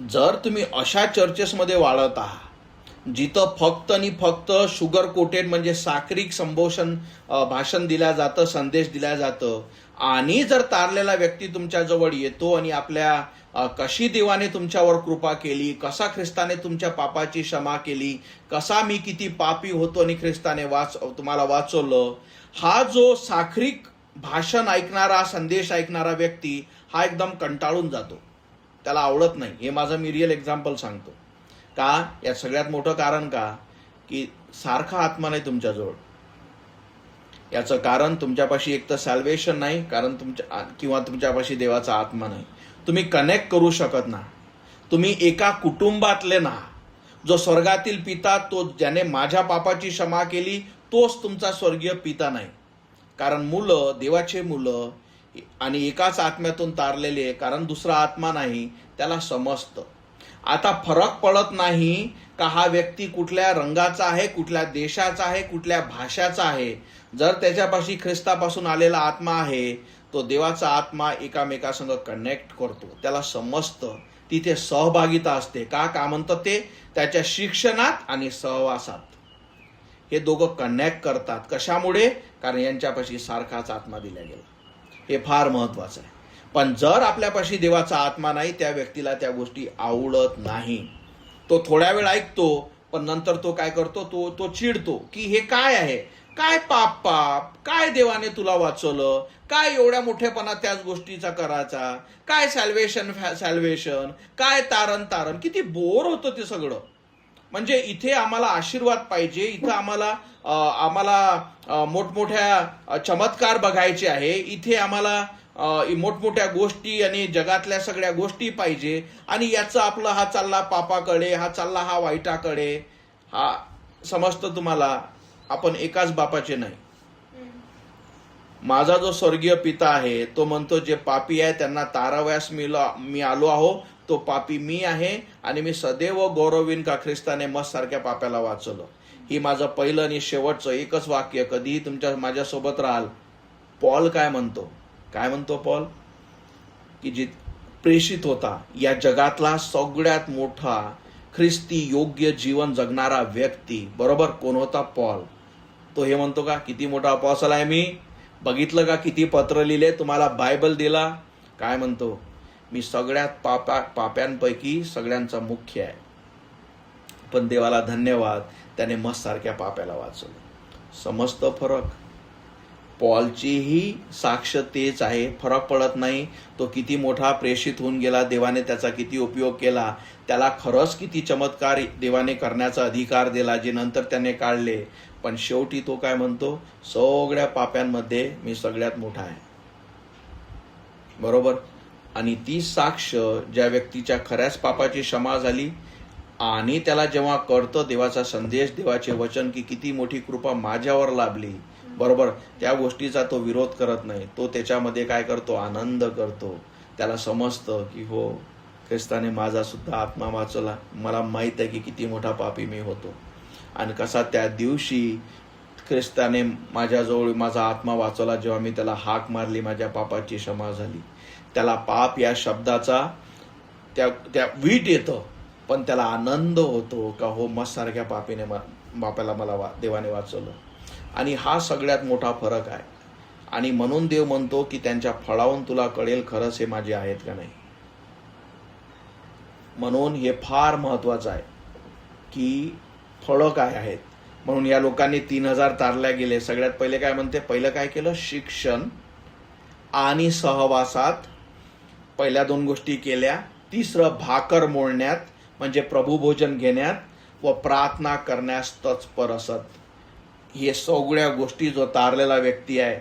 जर तुम्ही अशा चर्चेसमध्ये वाढत आहात जिथं फक्त आणि फक्त शुगर कोटेड म्हणजे साखरिक संभाषण भाषण दिल्या जातं, संदेश दिल्या जातं, आणि जर तारलेला व्यक्ती तुमच्या जवळ येतो आणि आपल्या कशी देवाने तुमच्यावर कृपा केली, कसा ख्रिस्ताने तुमच्या पापाची क्षमा केली, कसा मी किती पापी होतो आणि ख्रिस्ताने तुम्हाला वाचवलं, हा जो साखरिक भाषण ऐकणारा, संदेश ऐकणारा व्यक्ती हा एकदम कंटाळून जातो, त्याला आवडत नाही. हे माझं मी रिअल एक्झाम्पल सांगतो. का? यात सगळ्यात मोठं कारण का, की सारखा आत्मा नाही तुमच्याजवळ. याचं कारण तुमच्यापाशी एक तर सॅल्वेशन नाही, कारण किंवा तुमच्यापाशी देवाचा आत्मा नाही. तुम्ही कनेक्ट करू शकत ना. तुम्ही एका कुटुंबातले ना. जो स्वर्गातील पिता, तो ज्याने माझ्या पापाची क्षमा केली, तोच तुमचा स्वर्गीय पिता नाही. कारण मुलं, देवाचे मुलं आणि एकाच आत्म्यातून तारलेले, कारण दुसरा आत्मा नाही, त्याला समजतं. आता फरक पडत नाही का हा व्यक्ती कुठल्या रंगाचा आहे, कुठल्या देशाचा आहे, कुठल्या भाषाचा आहे. जर त्याच्यापाशी ख्रिस्तापासून आलेला आत्मा आहे, तो देवाचा आत्मा एकामेकासंग कनेक्ट करतो, त्याला समजतं, तिथे सहभागिता असते. का म्हणतात ते? त्याच्या शिक्षणात आणि सहवासात हे दोघं कनेक्ट करतात. कशामुळे? कारण यांच्यापाशी सारखाच आत्मा दिला गेला. हे फार महत्वाचं आहे. पण जर आपल्यापाशी देवाचा आत्मा नाही, त्या व्यक्तीला त्या गोष्टी आवडत नाही. तो थोड्या वेळ ऐकतो, पण नंतर तो काय करतो, तो चिडतो की हे काय आहे, काय पाप, काय देवाने तुला वाचवलं, काय एवढ्या मोठेपणा त्याच गोष्टीचा करायचा, काय सॅल्वेशन, काय तारण, किती बोर होतं ते सगळं. म्हणजे इथे आम्हाला आशीर्वाद पाहिजे, इथं आम्हाला मोठमोठ्या चमत्कार बघायचे आहे, इथे आम्हाला मोठमोठ्या गोष्टी आणि जगातल्या सगळ्या गोष्टी पाहिजे, आणि याचं आपलं हा चालला पापाकडे, हा चालला हा वाईटाकडे. हा समजतं तुम्हाला? आपण एकाच बापाचे नाही. माझा जो स्वर्गीय पिता आहे, तो म्हणतो जे पापी आहे त्यांना ताराव्यास मी आलो आहो, तो पापी मी आहे, आणि मी सदैव गौरवीन का ख्रिस्ताने मस्त सारख्या पाप्याला वाचवलं. ही माझं पहिलं आणि शेवटचं एकच वाक्य, कधीही माझ्यासोबत राहाल. पॉल काय म्हणतो पॉल? की जी प्रेषित होता, या जगातला सगळ्यात मोठा ख्रिस्ती योग्य जीवन जगणारा व्यक्ती, बरोबर, कोण होता? पॉल. तो हे म्हणतो का किती मोठा अपॉस्टल आहे मी, बघितलं का किती पत्र लिहिले, तुम्हाला बायबल दिला. काय म्हणतो? मी सगळ्यात पाप्यांपैकी सगळ्यांचा मुख्य आहे, पण देवाला धन्यवाद, त्याने मस्त सारख्या पाप्याला वाचवलं. समजतं फरक? पॉलचीही साक्ष तेच आहे. फरक पडत नाही तो किती मोठा प्रेषित होऊन गेला, देवाने त्याचा किती उपयोग केला, त्याला खरंच किती चमत्कार देवाने करण्याचा अधिकार दिला, जे नंतर त्याने काढले. पण शेवटी तो काय म्हणतो? सगळ्या पाप्यांमध्ये मी सगळ्यात मोठा आहे, बरोबर. आणि ती साक्ष ज्या व्यक्तीच्या खऱ्याच पापाची क्षमा झाली, आणि त्याला जेव्हा कळतं देवाचा संदेश, देवाचे वचन, की किती मोठी कृपा माझ्यावर लाभली, बरोबर, त्या गोष्टीचा तो विरोध करत नाही. तो त्याच्यामध्ये काय करतो? आनंद करतो. त्याला समजतं की हो, ख्रिस्ताने माझा सुद्धा आत्मा वाचवला, मला माहित आहे की किती मोठा पापी मी होतो, आणि कसा त्या दिवशी ख्रिस्ताने माझ्याजवळ माझा आत्मा वाचवला, जेव्हा मी त्याला हाक मारली, माझ्या पापाची क्षमा झाली. त्याला पाप या शब्दाचा त्या वीट येतं, पण त्याला आनंद होतो का हो, मस्त सारख्या बापाला मला देवाने वाचवलं. आणि हा सगळ्यात मोठा फरक आहे. आणि म्हणून देव म्हणतो की त्यांच्या फळावून तुला कळेल खरंच हे माझे आहेत का नाही. म्हणून हे फार महत्वाचं आहे की फळं काय आहेत. म्हणून या लोकांनी 3000 तारल्या गेले. सगळ्यात पहिले काय म्हणते? पहिलं काय केलं? शिक्षण आणि सहवासात पहिल्या 2 गोष्टी केल्या. तिसरं भाकर मोडण्यात म्हणजे प्रभुभोजन घेण्यात व प्रार्थना करण्यास तत्पर असत. हे सगळ्या गोष्टी जो तारलेला व्यक्ती आहे,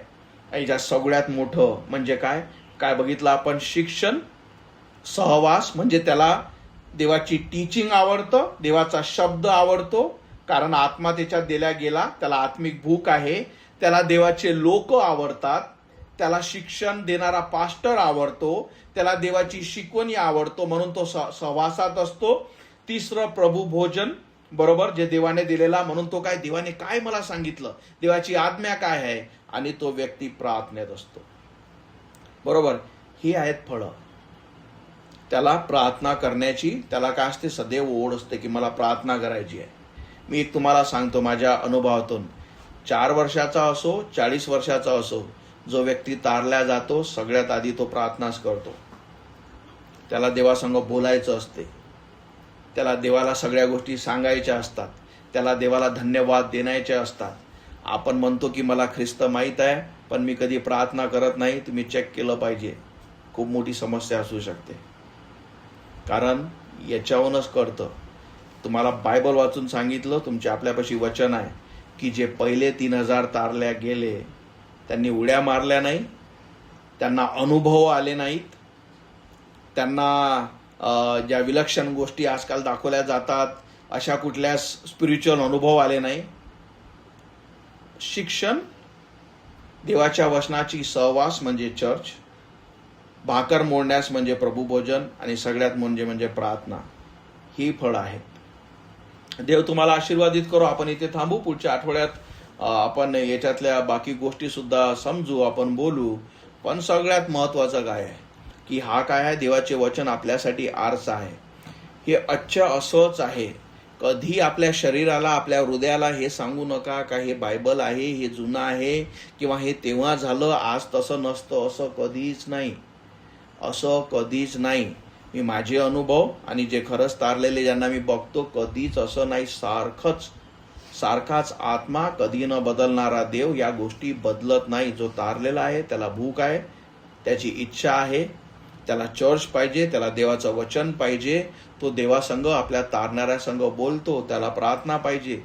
याच्या सगळ्यात मोठं म्हणजे काय काय बघितलं आपण? शिक्षण, सहवास, म्हणजे त्याला देवाची टीचिंग आवडतं, देवाचा शब्द आवडतो. कारण आत्मा त्याच्यात दिला गेला, त्याला आत्मिक भूक आहे, त्याला देवाचे लोक आवडतात, त्याला शिक्षण देणारा पास्टर आवडतो, त्याला देवाची शिकवणी आवडतो, म्हणून तो सहवासात असतो. तिसरं प्रभू भोजन, बरोबर, जे देवाने दिलेला, म्हणून तो काय, देवाने काय मला सांगितलं, देवाची आज्ञा काय आहे, आणि तो व्यक्ती प्रार्थनेत असतो. बरोबर, ही आहेत फळं. त्याला प्रार्थना करण्याची, त्याला काय असते, सदैव ओढ असते की मला प्रार्थना करायची आहे. मी एक तुम्हाला सांगतो माझ्या अनुभवातून, 4 वर्षाचा असो 40 वर्षाचा असो, जो व्यक्ती तारल्या जातो सगळ्यात आधी तो प्रार्थनाच करतो. त्याला देवासंग बोलायचं असते, त्याला देवाला सगळ्या गोष्टी सांगायच्या असतात, त्याला देवाला धन्यवाद देण्याचे असतात. आपण म्हणतो की मला ख्रिस्त माहीत आहे, पण मी कधी प्रार्थना करत नाही. तुम्ही चेक केलं पाहिजे, खूप मोठी समस्या असू शकते. कारण याच्यावरूनच कळतं. तुम्हाला बायबल वाचून सांगितलं, तुमच्या आपल्यापाशी वचन आहे की जे पहिले 3000 तारल्या गेले त्यांनी उड्या मारल्या नाही, त्यांना अनुभव आले नाहीत, त्यांना ज्या विलक्षण गोष्टी आजकाल दाखवल्या जातात अशा कुठल्या स्पिरिच्युअल अनुभव आले नाही. शिक्षण, देवाच्या वचनाची सहवास म्हणजे चर्च, भाकर मोडण्यास म्हणजे प्रभुभोजन, आणि सगळ्यात म्हणजे प्रार्थना. ही फळं आहेत. देव तुम्हाला आशीर्वादित करो. आपण इथे थांबू. पुढच्या आठवड्यात आपण याच्यातल्या बाकी गोष्टी सुद्धा समजू, आपण बोलू. पण सगळ्यात महत्वाचं काय आहे की हा काय आहे, देवाचे वचन आपल्यासाठी आरसा आहे. हे अच्छा असंच आहे. कधी आपल्या शरीराला, आपल्या हृदयाला हे सांगू नका का हे बायबल आहे, हे जुनं आहे, किंवा हे तेव्हा झालं, आज तसं नसतं. असं कधीच नाही, असं कधीच नाही. मी माझे अनुभव आणि जे खरंच तारलेले ज्यांना मी बघतो, कधीच असं नाही. सारखाच आत्मा, कधी न बदलणारा देव. या गोष्टी बदलत नाही. जो तारलेला आहे त्याला भूक आहे, त्याची इच्छा आहे, त्याला चर्च पाहिजे, त्याला देवाचं वचन पाहिजे, तो देवासंग, आपल्या तारणाऱ्या संग बोलतो, त्याला प्रार्थना पाहिजे.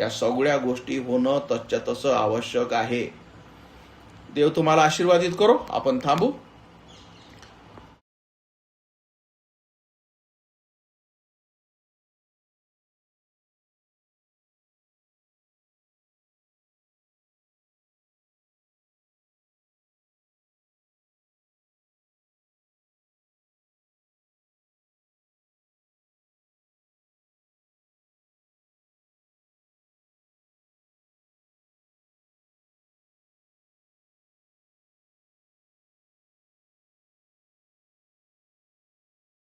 या सगळ्या गोष्टी होणं तसं आवश्यक आहे. देव तुम्हाला आशीर्वादित करो. आपण थांबू.